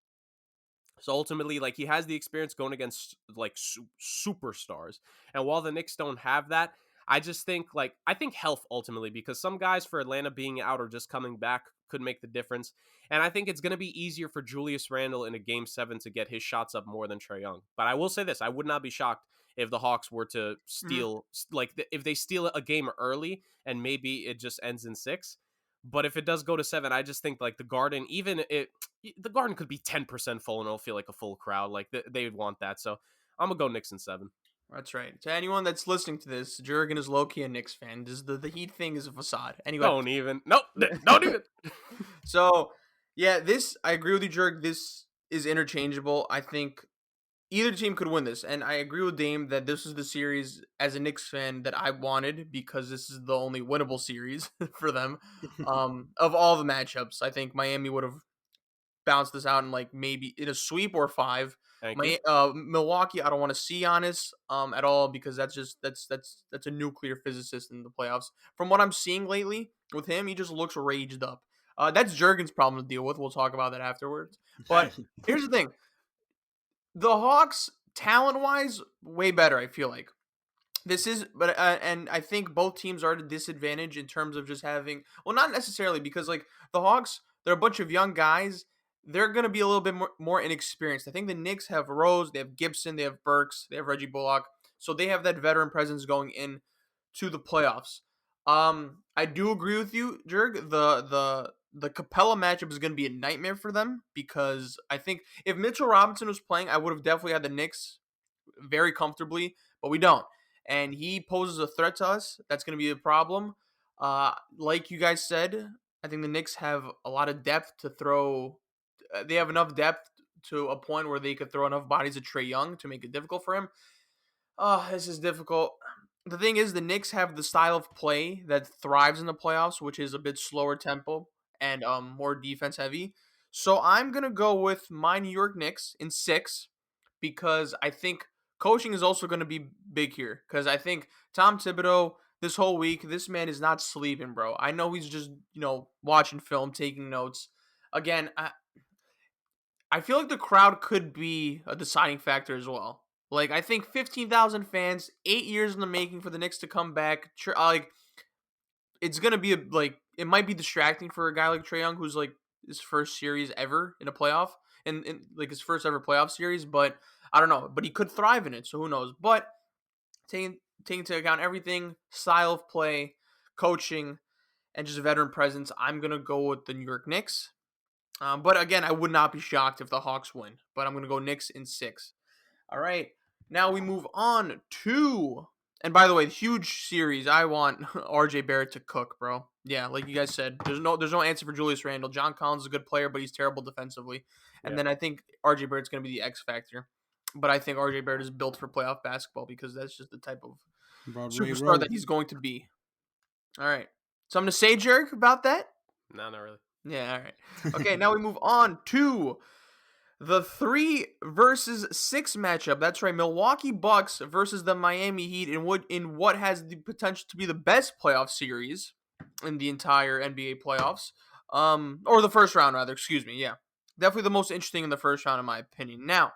So ultimately, like he has the experience going against like superstars. And while the Knicks don't have that, I just think like I think health ultimately because some guys for Atlanta being out or just coming back could make the difference. And I think it's going to be easier for Julius Randle in a game 7 to get his shots up more than Trae Young. But I will say this, I would not be shocked if the Hawks were to Mhm. steal like if they steal a game early and maybe it just ends in 6. But if it does go to 7, I just think like the Garden, even it the Garden could be 10% full and it'll feel like a full crowd. Like they would want that. So I'm gonna go Knicks in 7. That's right. To anyone that's listening to this, Jurgen is low-key a Knicks fan. The Heat thing is a facade. Anyway. Don't even. Nope. Don't even. So, yeah, I agree with you, Jurg. This is interchangeable. I think either team could win this. And I agree with Dame that this is the series, as a Knicks fan, that I wanted because this is the only winnable series for them. Of all the matchups, I think Miami would have bounce this out in like maybe in a sweep or 5. Thank you. My Milwaukee, I don't want to see honest at all because that's a nuclear physicist in the playoffs. From what I'm seeing lately with him, he just looks raged up. That's Jurgen's problem to deal with. We'll talk about that afterwards. But here's the thing: the Hawks, talent wise, way better. I feel like this is, but and I think both teams are at a disadvantage in terms of just having. Well, not necessarily because like the Hawks, they're a bunch of young guys. They're gonna be a little bit more inexperienced. I think the Knicks have Rose, they have Gibson, they have Burks, they have Reggie Bullock, so they have that veteran presence going in to the playoffs. I do agree with you, Jurg. The Capella matchup is going to be a nightmare for them because I think if Mitchell Robinson was playing, I would have definitely had the Knicks very comfortably, but we don't. And he poses a threat to us. That's going to be a problem. Like you guys said, I think the Knicks have a lot of depth to throw. They have enough depth to a point where they could throw enough bodies at Trey Young to make it difficult for him. Oh, this is difficult. The thing is, the Knicks have the style of play that thrives in the playoffs, which is a bit slower tempo and more defense heavy. So I'm gonna go with my New York Knicks in 6 because I think coaching is also gonna be big here. Because I think Tom Thibodeau this whole week, this man is not sleeping, bro. I know he's just watching film, taking notes. Again, I feel like the crowd could be a deciding factor as well. Like, I think 15,000 fans, 8 years in the making for the Knicks to come back. Like, it's gonna be it might be distracting for a guy like Trae Young, who's like his first series ever in a playoff, and like his first ever playoff series. But I don't know. But he could thrive in it, so who knows? But taking into account everything, style of play, coaching, and just veteran presence, I'm gonna go with the New York Knicks. But again, I would not be shocked if the Hawks win. But I'm gonna go Knicks in 6. All right. Now we move on to, and by the way, huge series. I want RJ Barrett to cook, bro. Yeah, like you guys said, there's no answer for Julius Randle. John Collins is a good player, but he's terrible defensively. And Yeah. then I think RJ Barrett's going to be the X factor. But I think RJ Barrett is built for playoff basketball because that's just the type of Broadway superstar Road. that he's going to be. All right. Something to say, Jurg, about that? No, not really. Yeah, all right. Okay, now we move on to the 3 versus 6 matchup. That's right, Milwaukee Bucks versus the Miami Heat in what has the potential to be the best playoff series in the entire NBA playoffs. Or the first round rather, excuse me. Yeah. Definitely the most interesting in the first round in my opinion. Now,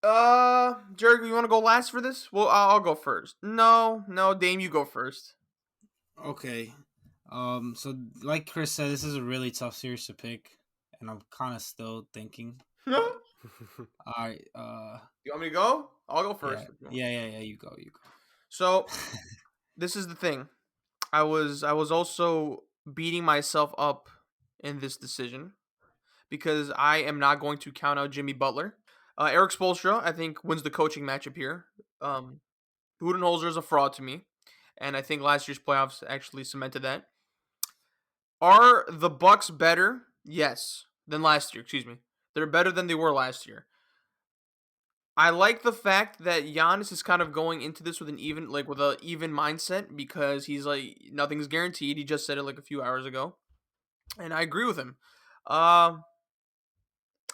Jurg, you want to go last for this? Well, I'll go first. No, Dame, you go first. Okay. So like Chris said, this is a really tough series to pick, and I'm kind of still thinking. But all right. You want me to go? I'll go Yeah. first. Yeah. You go. So, this is the thing. I was also beating myself up in this decision because I am not going to count out Jimmy Butler. Eric Spoelstra, I think, wins the coaching matchup here. Budenholzer is a fraud to me, and I think last year's playoffs actually cemented that. Are the Bucks better? Yes, than last year. Excuse me, they're better than they were last year. I like the fact that Giannis is kind of going into this with an even mindset because he's like nothing's guaranteed. He just said it like a few hours ago, and I agree with him. Uh,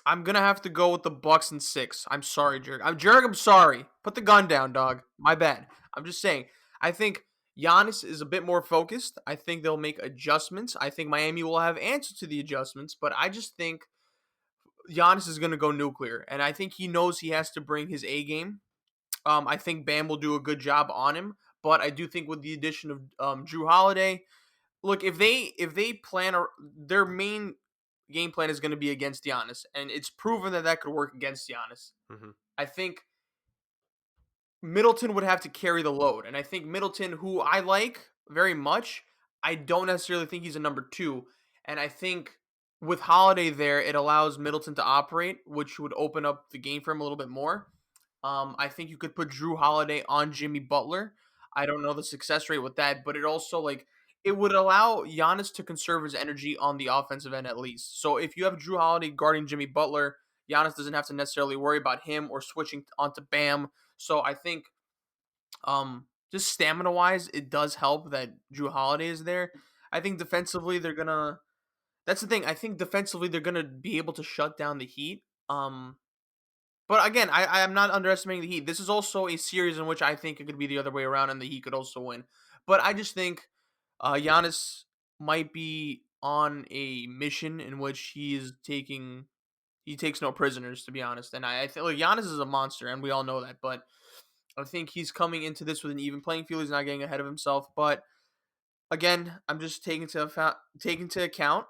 I'm gonna have to go with the Bucks in 6. I'm sorry, Jurg. I'm sorry. Put the gun down, dog. My bad. I'm just saying. I think Giannis is a bit more focused. I think they'll make adjustments. I think Miami will have answers to the adjustments, but I just think Giannis is gonna go nuclear, and I think he knows he has to bring his A game. I think Bam will do a good job on him, but I do think with the addition of Drew Holiday, look, if they plan their main game plan is going to be against Giannis, and it's proven that could work against Giannis. Mm-hmm. I think Middleton would have to carry the load, and I think Middleton, who I like very much, I don't necessarily think he's a number 2, and I think with Holiday there, it allows Middleton to operate, which would open up the game for him a little bit more. I think you could put Drew Holiday on Jimmy Butler. I don't know the success rate with that, but it also it would allow Giannis to conserve his energy on the offensive end at least. So if you have Drew Holiday guarding Jimmy Butler, Giannis doesn't have to necessarily worry about him or switching onto Bam. So I think just stamina wise, it does help that Drew Holiday is there. I think defensively that's the thing. I think defensively they're gonna be able to shut down the Heat. But again, I am not underestimating the Heat. This is also a series in which I think it could be the other way around and the Heat could also win. But I just think Giannis might be on a mission in which he takes no prisoners, to be honest. And I think Giannis is a monster, and we all know that. But I think he's coming into this with an even playing field. He's not getting ahead of himself. But again, I'm just taking into account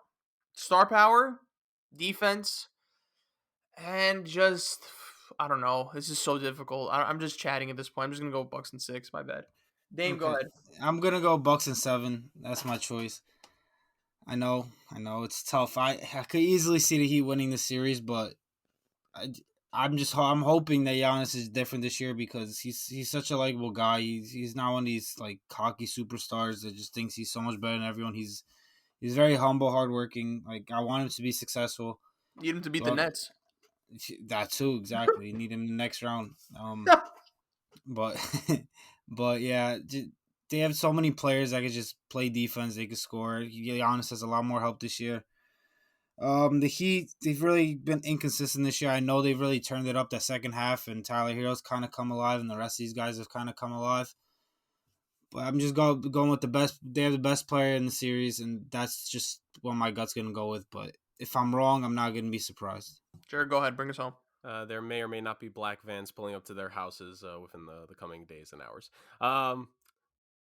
star power, defense, and just I don't know. This is so difficult. I'm just chatting at this point. I'm just gonna go Bucks and 6. My bad. Dame, go Okay. ahead. I'm gonna go Bucks and 7. That's my choice. I know, it's tough. I could easily see the Heat winning the series, but I, I'm hoping that Giannis is different this year because he's such a likable guy. He's not one of these like cocky superstars that just thinks he's so much better than everyone. He's very humble, hardworking. Like I want him to be successful. Need him to beat the But Nets. that too, exactly. You need him in the next round. But but yeah, they have so many players that could just play defense. They could score. Giannis has a lot more help this year. The Heat, they've really been inconsistent this year. I know they've really turned it up that second half, and Tyler Hero's kind of come alive, and the rest of these guys have kind of come alive. But I'm just going with the best. They have the best player in the series, and that's just what my gut's gonna go with. But if I'm wrong, I'm not gonna be surprised. Sure, go ahead. Bring us home. There may or may not be black vans pulling up to their houses within the coming days and hours. Um,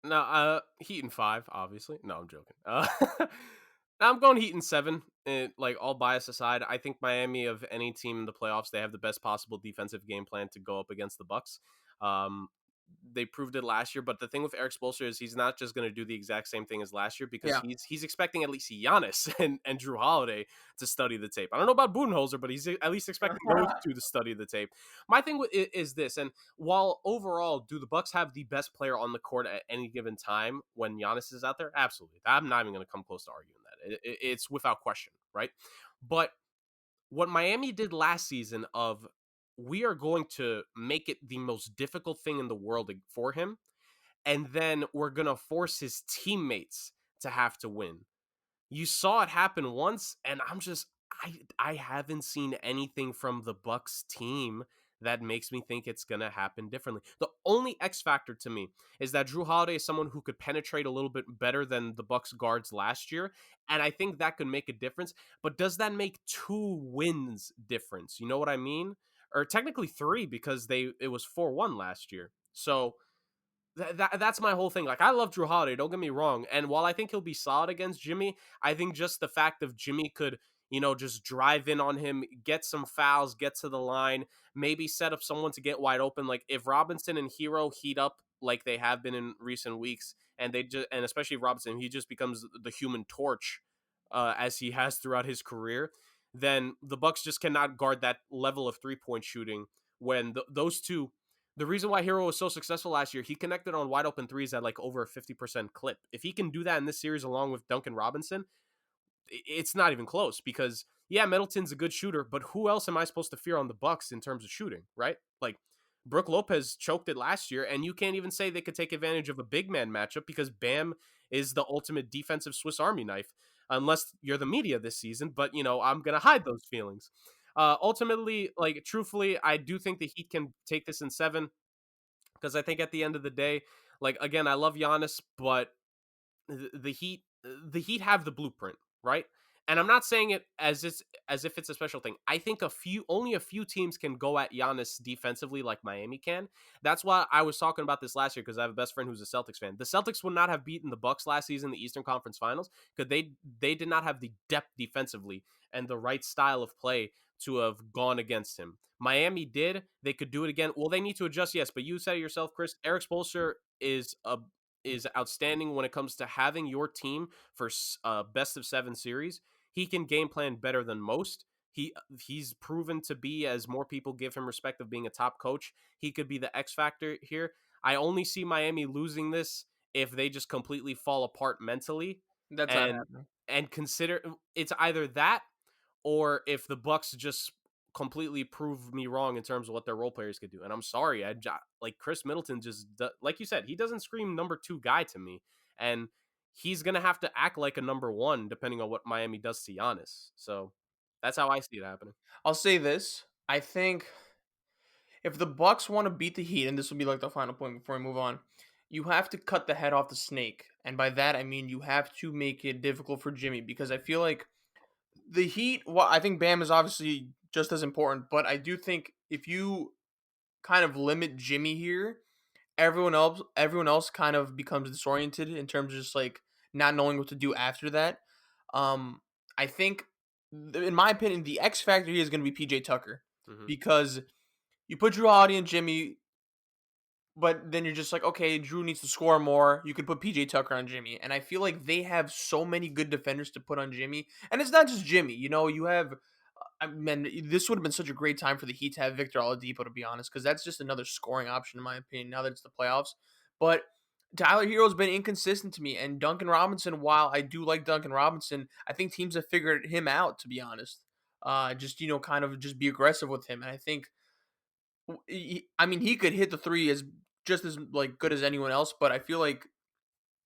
no, Heat in 5, obviously. No, I'm joking. I'm going Heat in 7. Like all bias aside, I think Miami of any team in the playoffs, they have the best possible defensive game plan to go up against the Bucks. Um, they proved it last year, but the thing with Eric Spoelstra is he's not just going to do the exact same thing as last year because Yeah. he's expecting at least Giannis and Drew Holiday to study the tape. I don't know about Budenholzer, but he's at least expecting those two to study the tape. My thing is this, and while overall, do the Bucks have the best player on the court at any given time when Giannis is out there? Absolutely. I'm not even going to come close to arguing that. It's without question, right? But what Miami did last season of we are going to make it the most difficult thing in the world for him, and then we're going to force his teammates to have to win. You saw it happen once, and I haven't seen anything from the Bucks team that makes me think it's going to happen differently. The only X factor to me is that Drew Holiday is someone who could penetrate a little bit better than the Bucks guards last year, and I think that could make a difference. But does that make 2 wins difference? You know what I mean? Or technically 3 because it was 4-1 last year. So that's my whole thing. Like, I love Drew Holiday, don't get me wrong. And while I think he'll be solid against Jimmy, I think just the fact of Jimmy could, just drive in on him, get some fouls, get to the line, maybe set up someone to get wide open. Like, if Robinson and Hero heat up like they have been in recent weeks, and especially if Robinson, he just becomes the human torch as he has throughout his career, then the Bucks just cannot guard that level of 3-point shooting when those two. The reason why Hero was so successful last year, he connected on wide open threes at like over a 50% clip. If he can do that in this series along with Duncan Robinson, it's not even close because yeah, Middleton's a good shooter, but who else am I supposed to fear on the Bucks in terms of shooting, right? Like Brooke Lopez choked it last year, and you can't even say they could take advantage of a big man matchup because Bam is the ultimate defensive Swiss Army knife, unless you're the media this season. But I'm gonna hide those feelings. Ultimately, like truthfully, I do think the Heat can take this in 7 because I think at the end of the day, like again, I love Giannis, but the Heat have the blueprint, right? And I'm not saying it as if it's a special thing. I think only a few teams can go at Giannis defensively like Miami can. That's why I was talking about this last year because I have a best friend who's a Celtics fan. The Celtics would not have beaten the Bucks last season in the Eastern Conference Finals because they did not have the depth defensively and the right style of play to have gone against him. Miami did. They could do it again. Well, they need to adjust, yes, but you said it yourself, Chris. Eric Spoelstra is outstanding when it comes to having your team for best of 7 series. He can game plan better than most. He's proven to be, as more people give him respect of being a top coach, he could be the X factor here. I only see Miami losing this if they just completely fall apart mentally That's not and happening. consider it's either that or if the Bucks just completely prove me wrong in terms of what their role players could do. And I'm sorry, like Chris Middleton like you said, he doesn't scream number 2 guy to me, and he's gonna have to act like a number 1 depending on what Miami does to Giannis. So that's how I see it happening. I'll say this. I think if the Bucks want to beat the Heat, and this will be like the final point before I move on, you have to cut the head off the snake. And by that I mean you have to make it difficult for Jimmy because I feel like the Heat, well, I think Bam is obviously just as important, but I do think if you kind of limit Jimmy here, everyone else kind of becomes disoriented in terms of just like not knowing what to do after that. Um, I think, in my opinion, the X factor here is going to be PJ Tucker Hmm. because you put Drew Holiday and Jimmy, but then you're just like, okay, Drew needs to score more. You could put PJ Tucker on Jimmy, and I feel like they have so many good defenders to put on Jimmy, and it's not just Jimmy. You have. I mean, this would have been such a great time for the Heat to have Victor Oladipo, to be honest, because that's just another scoring option in my opinion. Now that it's the playoffs, but Tyler Hero's been inconsistent to me, and Duncan Robinson. While I do like Duncan Robinson, I think teams have figured him out. To be honest, just kind of just be aggressive with him, and I think, I mean, he could hit the three as just as like good as anyone else, but I feel like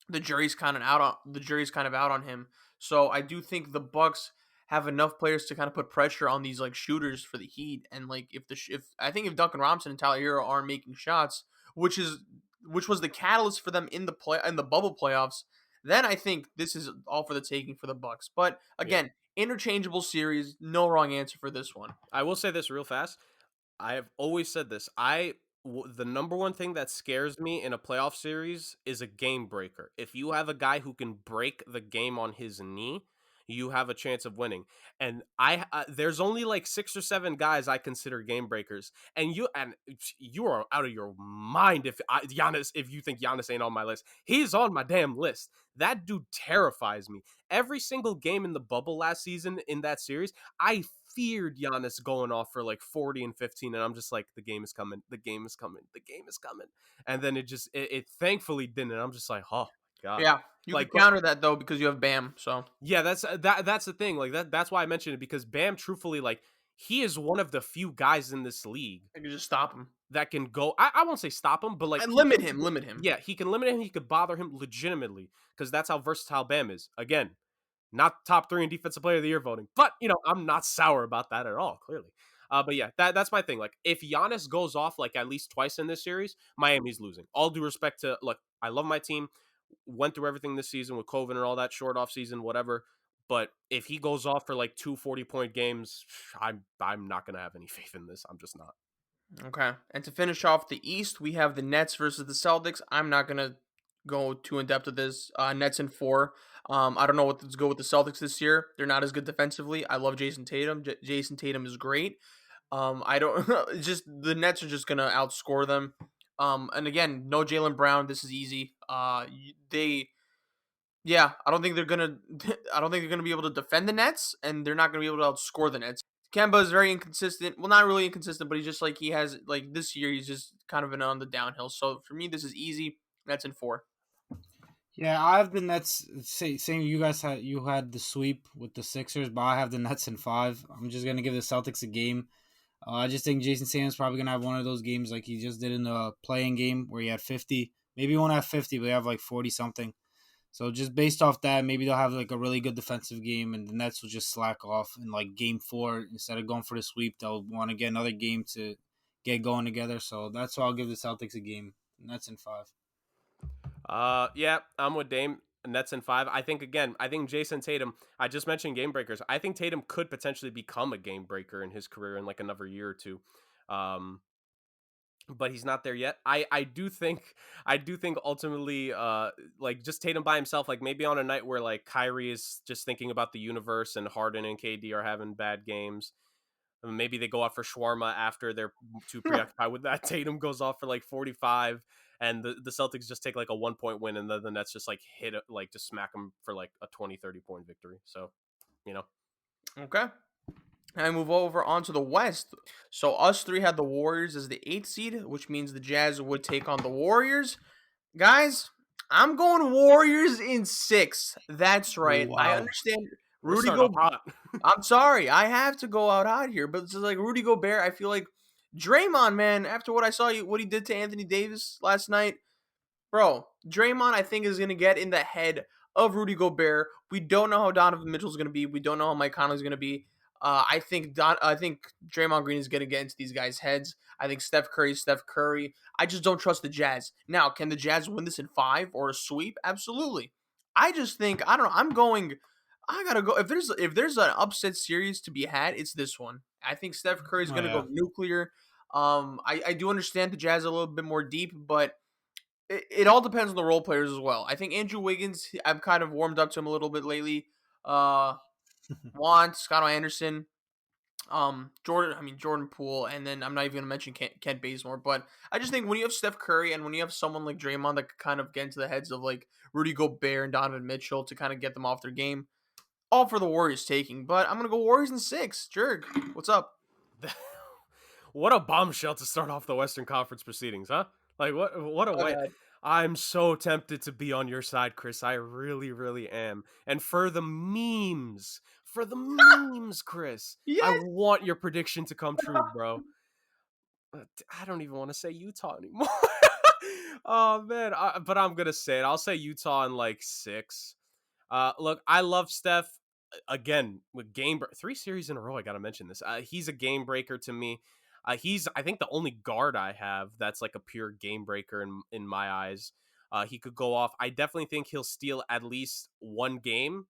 the jury's kind of out on him. So I do think the Bucks have enough players to kind of put pressure on these like shooters for the Heat, and like if I think if Duncan Robinson and Tyler Hero aren't making shots, which was the catalyst for them in the bubble playoffs, then I think this is all for the taking for the Bucks. But Yeah. again, interchangeable series, no wrong answer for this one. I will say this real fast. I have always said this. The number one thing that scares me in a playoff series is a game breaker. If you have a guy who can break the game on his knee, you have a chance of winning. And there's only like 6 or 7 guys I consider game breakers, and you are out of your mind if you think Giannis ain't on my list. He's on my damn list. That dude terrifies me. Every single game in the bubble last season in that series, I feared Giannis going off for like 40 and 15, and I'm just like, the game is coming, the game is coming, the game is coming. And then it thankfully didn't. And I'm just like, oh my God. Yeah, you could Like, but counter that though because you have Bam. So yeah, that's the thing. Like that's why I mentioned it, because Bam, truthfully, like, he is one of the few guys in this league I could just stop him that can go. I won't say stop him, but like and he limit can, him. Limit him. yeah, he can limit him. He could bother him legitimately, because that's how versatile Bam is. Again, not top 3 in defensive player of the year voting, but I'm not sour about that at all. Clearly, but yeah, that's my thing. Like, if Giannis goes off like at least twice in this series, Miami's losing. All due respect to, look, I love my team. Went through everything this season with COVID and all that, short off season, whatever. But if he goes off for like 2 40-point games, I'm not gonna have any faith in this. I'm just not. Okay. And to finish off the East, we have the Nets versus the Celtics. I'm not gonna go too in depth with this. Nets in 4. I don't know what to go with the Celtics this year. They're not as good defensively. I love Jason Tatum. Jason Tatum is great. I don't it's just the Nets are just gonna outscore them. And again, no Jalen Brown. This is easy. They Yeah, I don't think they're gonna. I don't think they're gonna be able to defend the Nets, and they're not gonna be able to outscore the Nets. Kemba is very inconsistent. Well, not really inconsistent, but he's just like he has like this year. He's just kind of been on the downhill. So for me, this is easy. Nets in 4. Yeah, I have the Nets. Same. You had the sweep with the Sixers, but I have the Nets in 5. I'm just gonna give the Celtics a game. I just think Jason Tatum's probably gonna have one of those games like he just did in the playing game where he had 50. Maybe he won't have 50, but he have like 40 something. So just based off that, maybe they'll have like a really good defensive game, and the Nets will just slack off in like game 4 instead of going for the sweep. They'll want to get another game to get going together. So that's why I'll give the Celtics a game. Nets in 5. Yeah, I'm with Dame. Nets in 5. I think Jason Tatum, I just mentioned game breakers. I think Tatum could potentially become a game breaker in his career in like another year or two. Um, but he's not there yet. I do think ultimately, like, just Tatum by himself, like maybe on a night where like Kyrie is just thinking about the universe and Harden and KD are having bad games. Maybe they go out for shawarma after they're too preoccupied with that. Tatum goes off for like 45, and the Celtics just take like a 1 point win, and then the Nets just like hit it, like just smack them for like a 20-30 point victory. So, you know. Okay. And I move over onto the West. So us three had the Warriors as the 8th seed, which means the Jazz would take on the Warriors. Guys, I'm going Warriors in 6. That's Oh right. I wow. understand We're Rudy starting off Go. hot. I'm sorry, I have to go out hot here, but it's just like Rudy Gobert. I feel like Draymond, man. After what I saw, what he did to Anthony Davis last night, bro. Draymond, I think, is gonna get in the head of Rudy Gobert. We don't know how Donovan Mitchell's gonna be. We don't know how Mike Conley's gonna be. I think Draymond Green is gonna get into these guys' heads. I think Steph Curry, Steph Curry. I just don't trust the Jazz. Now, can the Jazz win this in 5 or a sweep? Absolutely. I just think I don't know. I'm going. I gotta go. If there's an upset series to be had, it's this one. I think Steph Curry's Oh gonna go yeah. nuclear. I do understand the Jazz a little bit more deep, but it all depends on the role players as well. I think Andrew Wiggins, I've kind of warmed up to him a little bit lately. Uh, Scotto Anderson, Jordan Poole, and then I'm not even gonna mention Kent Bazemore. But I just think when you have Steph Curry and when you have someone like Draymond that could kind of get into the heads of like Rudy Gobert and Donovan Mitchell to kind of get them off their game, all for the Warriors taking. But I'm gonna go Warriors in 6. Jurg, what's up? What a bombshell to start off the Western Conference proceedings, huh? Like, what a Oh way. god. I'm so tempted to be on your side, Chris. I really, really am. And for the memes, Chris, I Yes. want your prediction to come true, bro. I don't even want to say Utah anymore. Oh man, but I'm gonna say it. I'll say Utah in like 6. Look, I love Steph. Again, with 3 series in a row. I gotta mention this. He's a game breaker to me. He's, I think, the only guard I have that's like a pure game breaker in my eyes. He could go off. I definitely think he'll steal at least one game.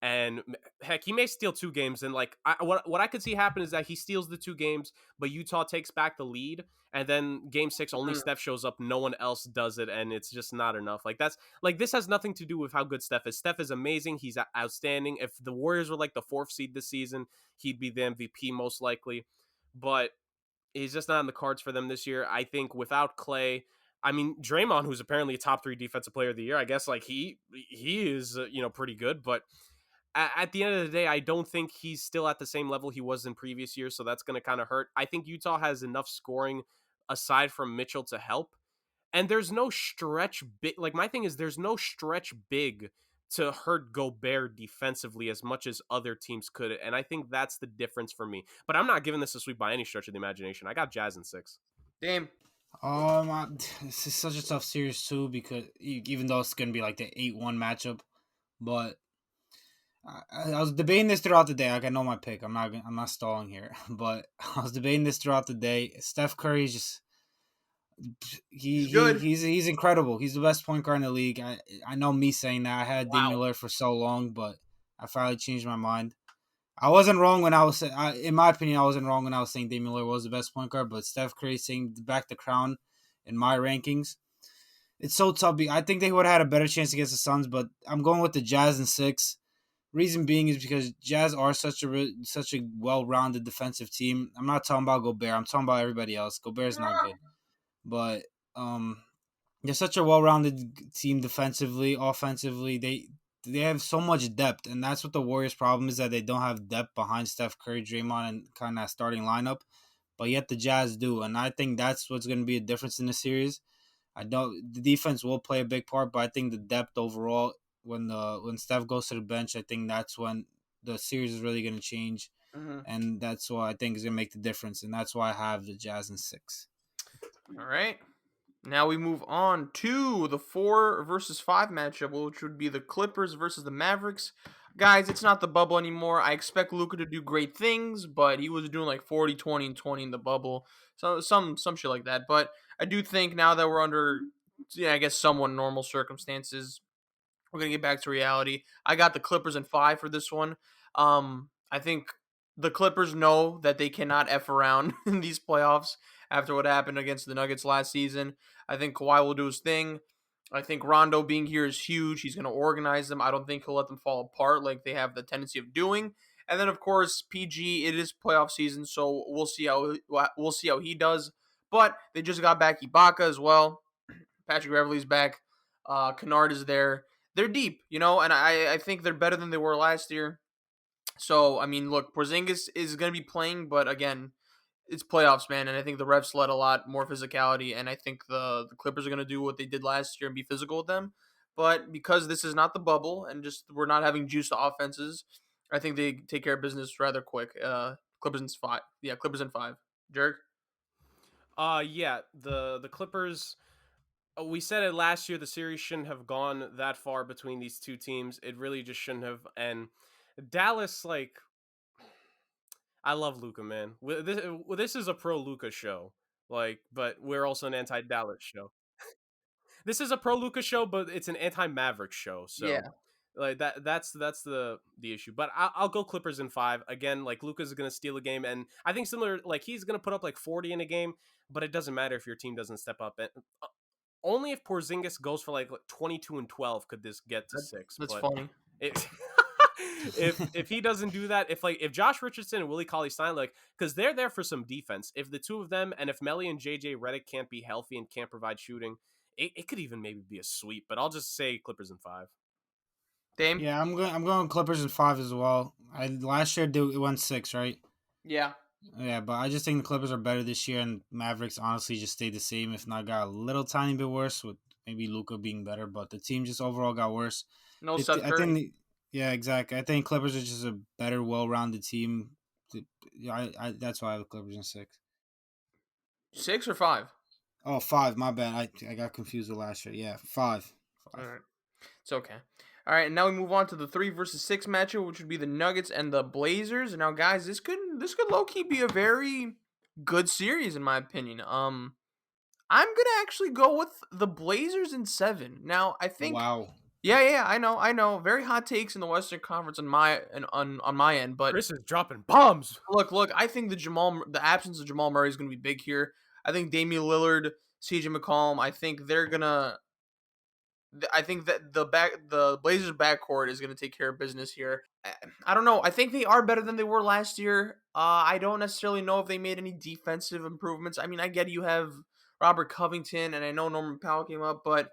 And heck, he may steal 2 games. And like, what I could see happen is that he steals the 2 games, but Utah takes back the lead. And then game 6, only Mhm. Steph shows up. No one else does it. And it's just not enough. Like, that's like, this has nothing to do with how good Steph is. Steph is amazing. He's outstanding. If the Warriors were like the 4th seed this season, he'd be the MVP most likely. But he's just not in the cards for them this year. I think without Clay, I mean Draymond, who's apparently a top 3 defensive player of the year, I guess like he is pretty good, but at the end of the day, I don't think he's still at the same level he was in previous years, so that's going to kind of hurt. I think Utah has enough scoring aside from Mitchell to help, and there's no stretch big. Like my thing is, there's no stretch big to hurt Gobert defensively as much as other teams could, and I think that's the difference for me. But I'm not giving this a sweep by any stretch of the imagination. I got Jazz in 6. Dame. This is such a tough series too because even though it's gonna be like the 8-1 matchup, but I was debating this throughout the day. Like I know my pick. I'm not stalling here, but I was debating this throughout the day. Steph Curry is just He's good. he's incredible. He's the best point guard in the league. I know me saying that. I had Wow. Damian Lillard for so long, but I finally changed my mind. I wasn't wrong when I was in my opinion, I wasn't wrong when I was saying Damian Lillard was the best point guard, but Steph Curry saying back the crown in my rankings. It's so tough. I think they would have had a better chance against the Suns, but I'm going with the Jazz in 6. Reason being is because Jazz are such a well-rounded defensive team. I'm not talking about Gobert. I'm talking about everybody else. Gobert's not good, but they're such a well-rounded team defensively, offensively. They have so much depth, and that's what the Warriors' problem is, that they don't have depth behind Steph Curry, Draymond, and kind of that starting lineup. But yet the Jazz do, and I think that's what's going to be a difference in the series. The defense will play a big part, but I think the depth overall, when Steph goes to the bench, I think that's when the series is really going to change, Mhm. and that's what I think is going to make the difference, and that's why I have the Jazz in 6. All right. Now we move on to the 4 versus 5 matchup, which would be the Clippers versus the Mavericks. Guys, it's not the bubble anymore. I expect Luka to do great things, but he was doing like 40, 20, and 20 in the bubble. So some shit like that. But I do think now that we're under, I guess, somewhat normal circumstances, we're gonna get back to reality. I got the Clippers in 5 for this one. I think the Clippers know that they cannot f around in these playoffs after what happened against the Nuggets last season. I think Kawhi will do his thing. I think Rondo being here is huge. He's going to organize them. I don't think he'll let them fall apart like they have the tendency of doing. And then of course PG, it is playoff season, so we'll see how he does. But they just got back Ibaka as well. Patrick Beverley's back. Kennard is there. They're deep, and I think they're better than they were last year. So, I mean, look, Porzingis is going to be playing, but again, it's playoffs, man, and I think the refs let a lot more physicality, and I think the Clippers are going to do what they did last year and be physical with them. But because this is not the bubble and just we're not having juiced offenses, I think they take care of business rather quick. Clippers in 5. Yeah, Clippers in 5. Jurg? Yeah, the Clippers, we said it last year, the series shouldn't have gone that far between these two teams. It really just shouldn't have. And Dallas, like, I love Luca, man. This is a pro Luca show, like, but we're also an anti Dallas show. This is a pro Luca show, but it's an anti Maverick show. So, Yeah. like that's the issue. But I'll go Clippers in 5 again. Like Luca's gonna steal a game, and I think similar. Like he's gonna put up like 40 in a game, but it doesn't matter if your team doesn't step up. And only if Porzingis goes for like 22 and 12 could this get to That, 6. that's But funny. it, if he doesn't do that, if Josh Richardson and Willie Cauley Stein, like, because they're there for some defense. If the two of them, and if Melly and JJ Redick can't be healthy and can't provide shooting, it could even maybe be a sweep. But I'll just say Clippers in 5. Dame? Yeah, I'm going Clippers in 5 as well. Last year it went 6, right? Yeah. Yeah, but I just think the Clippers are better this year, and Mavericks honestly just stayed the same, if not got a little tiny bit worse, with maybe Luca being better. But the team just overall got worse. No Seth I Curry. think, yeah, exactly. I think Clippers are just a better, well-rounded team. Yeah, that's why I have the Clippers in 6. 6 or 5? Oh, 5. My bad. I got confused with last year. Yeah, 5. All 5. right. It's okay. All right, and now we move on to the 3 versus 6 matchup, which would be the Nuggets and the Blazers. Now, guys, this could low key be a very good series in my opinion. I'm gonna actually go with the Blazers in 7. Now, I think Wow. Yeah, I know. Very hot takes in the Western Conference on my end, but Chris is dropping bombs. look. I think the absence of Jamal Murray is going to be big here. I think Damian Lillard, CJ McCollum. I think that the Blazers backcourt is going to take care of business here. I don't know. I think they are better than they were last year. I don't necessarily know if they made any defensive improvements. I mean, I get you have Robert Covington, and I know Norman Powell came up, but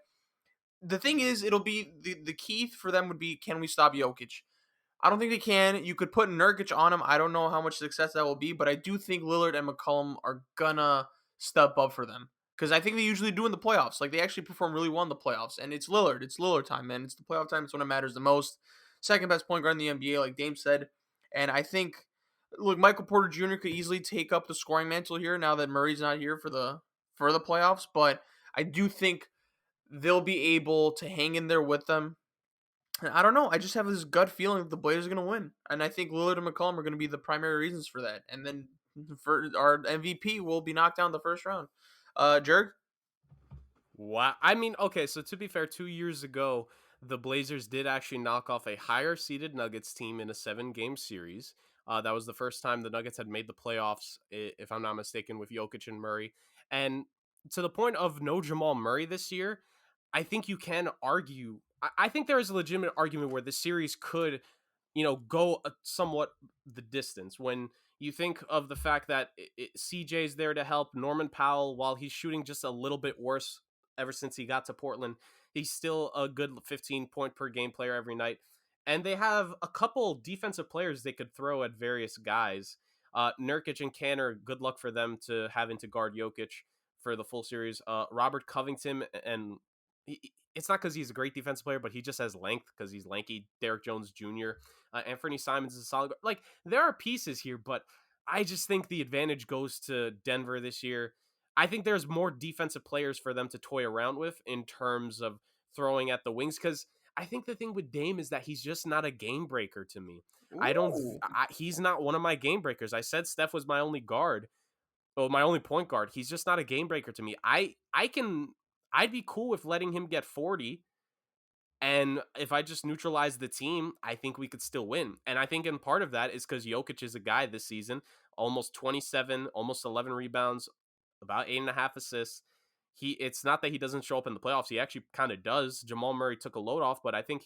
the thing is, it'll be the key for them would be, can we stop Jokic? I don't think they can. You could put Nurkic on him. I don't know how much success that will be, but I do think Lillard and McCollum are gonna step up for them because I think they usually do in the playoffs. Like they actually perform really well in the playoffs, and it's Lillard. It's Lillard time, man. It's the playoff time. It's when it matters the most. Second best point guard in the NBA, like Dame said, and I think, look, Michael Porter Jr. could easily take up the scoring mantle here now that Murray's not here for the playoffs, but I do think they'll be able to hang in there with them. I don't know. I just have this gut feeling that the Blazers are going to win, and I think Lillard and McCollum are going to be the primary reasons for that. And then for our MVP will be knocked down in the first round. Jurg? Wow. I mean, okay, so to be fair, 2 years ago, the Blazers did actually knock off a higher seeded Nuggets team in a 7-game series. That was the first time the Nuggets had made the playoffs, if I'm not mistaken, with Jokic and Murray. And to the point of no Jamal Murray this year, I think you can argue. I think there is a legitimate argument where the series could, go somewhat the distance when you think of the fact that CJ's there to help Norman Powell while he's shooting just a little bit worse ever since he got to Portland. He's still a good 15 point per game player every night. And they have a couple defensive players they could throw at various guys. Nurkic and Canner, good luck for them to having to guard Jokic for the full series. Robert Covington, and it's not because he's a great defensive player, but he just has length because he's lanky. Derek Jones Jr., Anthony Simons is a solid. Like, there are pieces here, but I just think the advantage goes to Denver this year. I think there's more defensive players for them to toy around with in terms of throwing at the wings, because I think the thing with Dame is that he's just not a game breaker to me. Ooh. He's not one of my game breakers. I said Steph was my only guard, or my only point guard. He's just not a game breaker to me. I'd be cool with letting him get 40, and if I just neutralize the team, I think we could still win. And I think in part of that is because Jokic is a guy this season, almost 27, almost 11 rebounds, about 8.5 assists. It's not that he doesn't show up in the playoffs. He actually kind of does. Jamal Murray took a load off, but I think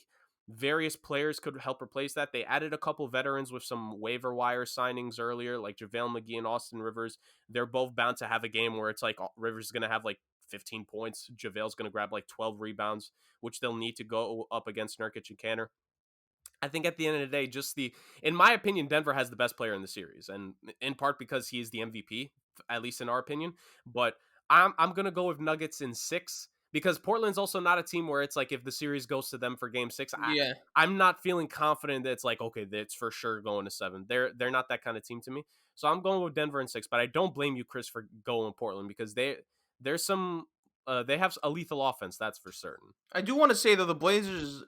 various players could help replace that. They added a couple veterans with some waiver wire signings earlier, like JaVale McGee and Austin Rivers. They're both bound to have a game where it's like Rivers is going to have like 15 points. JaVale's going to grab like 12 rebounds, which they'll need to go up against Nurkic and Canner. I think at the end of the day, in my opinion, Denver has the best player in the series, and in part because he is the MVP, at least in our opinion. But I'm gonna go with Nuggets in 6, because Portland's also not a team where it's like if the series goes to them for Game 6, Yeah. I'm not feeling confident that it's like, okay, that's for sure going to 7. They're not that kind of team to me. So I'm going with Denver in 6, but I don't blame you, Chris, for going Portland, because they have a lethal offense, that's for certain. I do want to say though the Blazers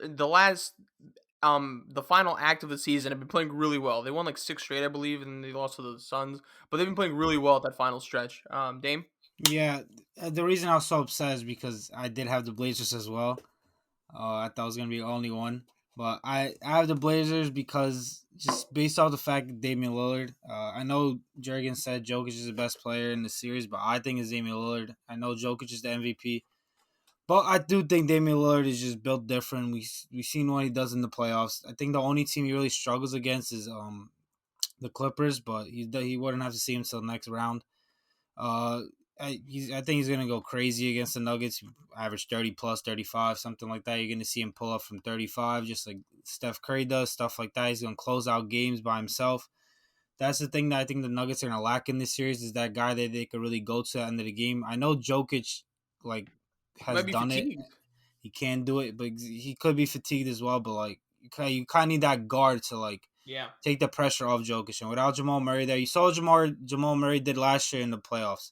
the final act of the season have been playing really well. They won like 6 straight, I believe, and they lost to the Suns, but they've been playing really well at that final stretch. Dame? Yeah, the reason I was so upset is because I did have the Blazers as well. I thought I was gonna be the only one, but I have the Blazers because just based off the fact that Damian Lillard. I know Jurgen said Jokic is the best player in the series, but I think it's Damian Lillard. I know Jokic is the MVP, but I do think Damian Lillard is just built different. We've seen what he does in the playoffs. I think the only team he really struggles against is the Clippers, but he wouldn't have to see him until next round. Uh, I think he's gonna go crazy against the Nuggets. Average 30 plus 35, something like that. You're gonna see him pull up from 35, just like Steph Curry does, stuff like that. He's gonna close out games by himself. That's the thing that I think the Nuggets are gonna lack in this series, is that guy that they could really go to at the end of the game. I know Jokic like He has might be done it. fatigued. He can do it, but he could be fatigued as well. But like you kind of need that guard to like Yeah. take the pressure off Jokic. And without Jamal Murray there, you saw what Jamal Murray did last year in the playoffs.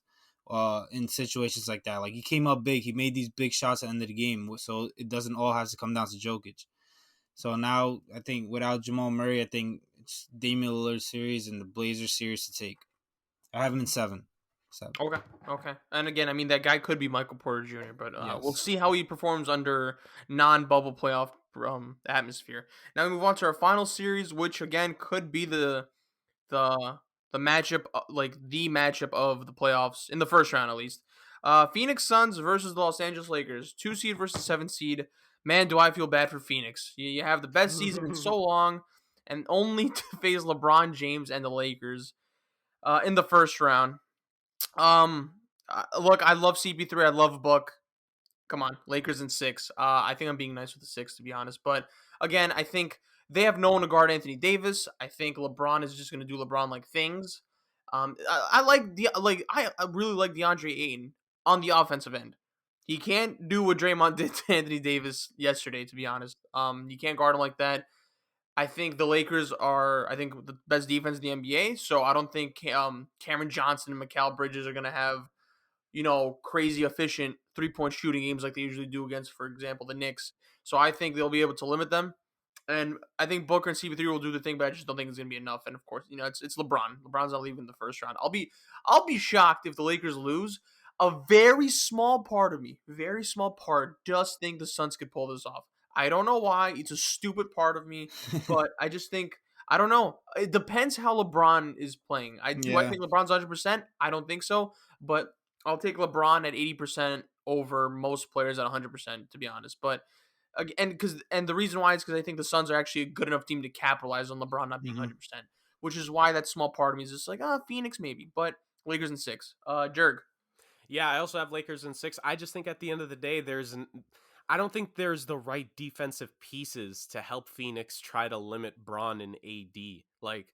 In situations like that, like he came up big, he made these big shots at the end of the game, so it doesn't all have to come down to Jokic. So now I think without Jamal Murray, I think it's Damian Lillard series and the Blazers series to take. I have him in 7. 7. Okay. Okay. And again, I mean that guy could be Michael Porter Jr., but we'll Yes. see how he performs under non-bubble playoff atmosphere. Now we move on to our final series, which again could be the the matchup, like the matchup of the playoffs in the first round at least. Phoenix Suns versus the Los Angeles Lakers, 2 seed versus 7 seed. Man, do I feel bad for Phoenix. You have the best season in so long, and only to face LeBron James and the Lakers in the first round. Look, I love CP3. I love Book. Come on, Lakers in 6. I think I'm being nice with the 6 to be honest, but again, I think they have no one to guard Anthony Davis. I think LeBron is just going to do LeBron like things. I like I really like DeAndre Ayton on the offensive end. He can't do what Draymond did to Anthony Davis yesterday, to be honest. You can't guard him like that. I think the Lakers are, I think, the best defense in the NBA. So I don't think Cameron Johnson and Mikal Bridges are going to have crazy efficient 3-point shooting games like they usually do against, for example, the Knicks. So I think they'll be able to limit them. And I think Booker and CP3 will do the thing, but I just don't think it's gonna be enough. And of course, it's LeBron. LeBron's not leaving the first round. I'll be shocked if the Lakers lose. A very small part of me, very small part, does think the Suns could pull this off. I don't know why. It's a stupid part of me, but I just think I don't know. It depends how LeBron is playing. I Yeah. think LeBron's 100%? I don't think so, but I'll take LeBron at 80% over most players at 100%, to be honest. But and the reason why is because I think the Suns are actually a good enough team to capitalize on LeBron not being Hmm. 100%, which is why that small part of me is just like, Phoenix maybe, but Lakers in 6. Jurg. Yeah, I also have Lakers in 6. I just think at the end of the day, I don't think there's the right defensive pieces to help Phoenix try to limit Braun and AD. Like,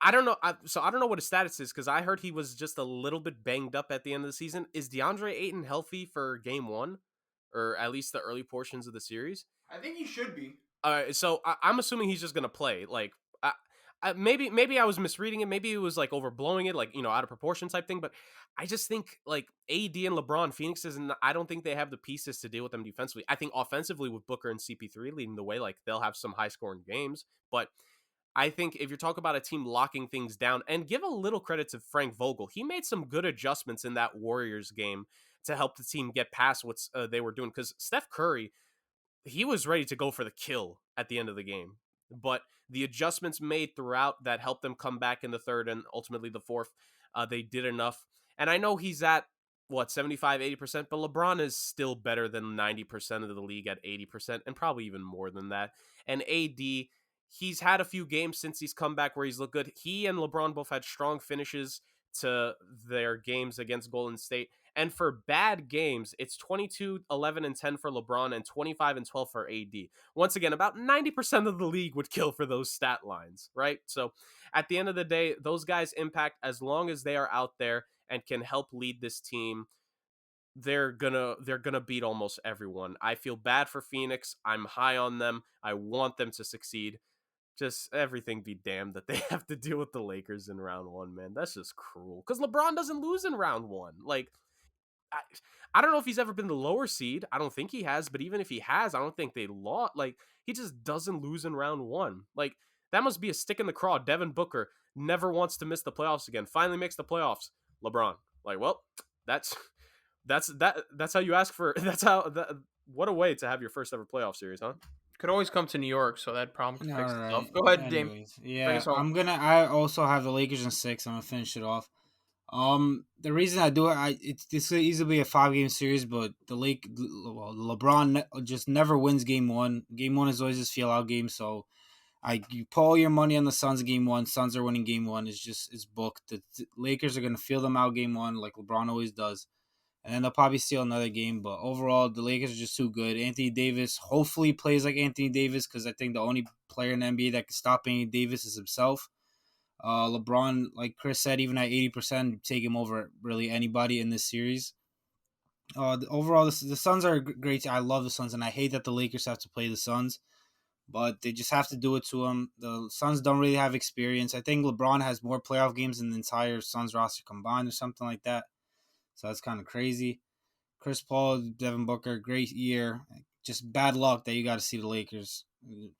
I don't know. So I don't know what his status is because I heard he was just a little bit banged up at the end of the season. Is DeAndre Ayton healthy for game 1, or at least the early portions of the series? I think he should be. So I'm assuming he's just gonna play. Like, maybe I was misreading it. Maybe it was like overblowing it, like out of proportion type thing. But I just think like AD and LeBron, Phoenix isn't. I don't think they have the pieces to deal with them defensively. I think offensively with Booker and CP3 leading the way, like they'll have some high scoring games. But I think if you're talking about a team locking things down, and give a little credit to Frank Vogel, he made some good adjustments in that Warriors game to help the team get past what they were doing. Because Steph Curry, he was ready to go for the kill at the end of the game. But the adjustments made throughout that helped them come back in the third and ultimately the fourth, they did enough. And I know he's at, 75, 80%, but LeBron is still better than 90% of the league at 80%, and probably even more than that. And AD, he's had a few games since he's come back where he's looked good. He and LeBron both had strong finishes to their games against Golden State. And for bad games, it's 22, 11, and 10 for LeBron and 25 and 12 for AD. Once again, about 90% of the league would kill for those stat lines, right? So at the end of the day, those guys impact as long as they are out there and can help lead this team. They're gonna beat almost everyone. I feel bad for Phoenix. I'm high on them. I want them to succeed. Just everything be damned that they have to deal with the Lakers in round 1, man. That's just cruel. Because LeBron doesn't lose in round 1. Like, I, I don't know if he's ever been the lower seed. I don't think he has, but even if he has, I don't think they lost. Like, he just doesn't lose in round 1. Like, that must be a stick in the craw. Devin Booker never wants to miss the playoffs again. Finally makes the playoffs. LeBron, like, well, that's that's how you ask for. What a way to have your first ever playoff series, huh? Could always come to New York, so that problem could All fix right. itself. Go ahead, Dame. Anyways, Bring yeah, us home. I also have the Lakers in 6. I'm gonna finish it off. The reason I do it, this could easily be a 5 game series, but LeBron just never wins game 1. Game 1 is always his feel out game, so you put all your money on the Suns game 1. Suns are winning game 1. It's booked. The Lakers are gonna feel them out game 1 like LeBron always does, and then they'll probably steal another game. But overall, the Lakers are just too good. Anthony Davis hopefully plays like Anthony Davis because I think the only player in the NBA that can stop Anthony Davis is himself. LeBron, like Chris said, even at 80%, take him over really anybody in this series. Overall, the Suns are great. I love the Suns, and I hate that the Lakers have to play the Suns, but they just have to do it to them. The Suns don't really have experience. I think LeBron has more playoff games than the entire Suns roster combined or something like that. So that's kind of crazy. Chris Paul, Devin Booker, great year. Just bad luck that you got to see the Lakers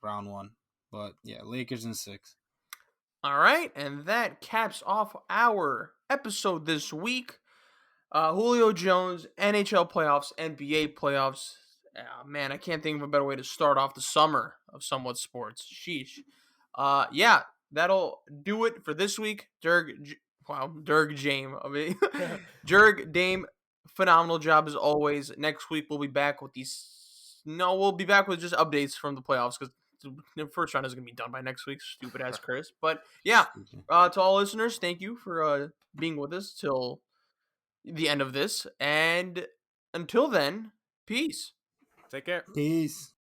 round 1. But yeah, Lakers in 6. All right, and that caps off our episode this week. Julio Jones, NHL playoffs, NBA playoffs. Man, I can't think of a better way to start off the summer of Somewhat Sports. Sheesh. Yeah, that'll do it for this week. Jurg Jame. I mean, Jurg Dame, phenomenal job as always. Next week we'll be back with these. No, we'll be back with just updates from the playoffs because the first round is going to be done by next week. Stupid ass Chris. But yeah, Stupid. to all listeners, thank you for being with us till the end of this. And until then, peace. Take care. Peace.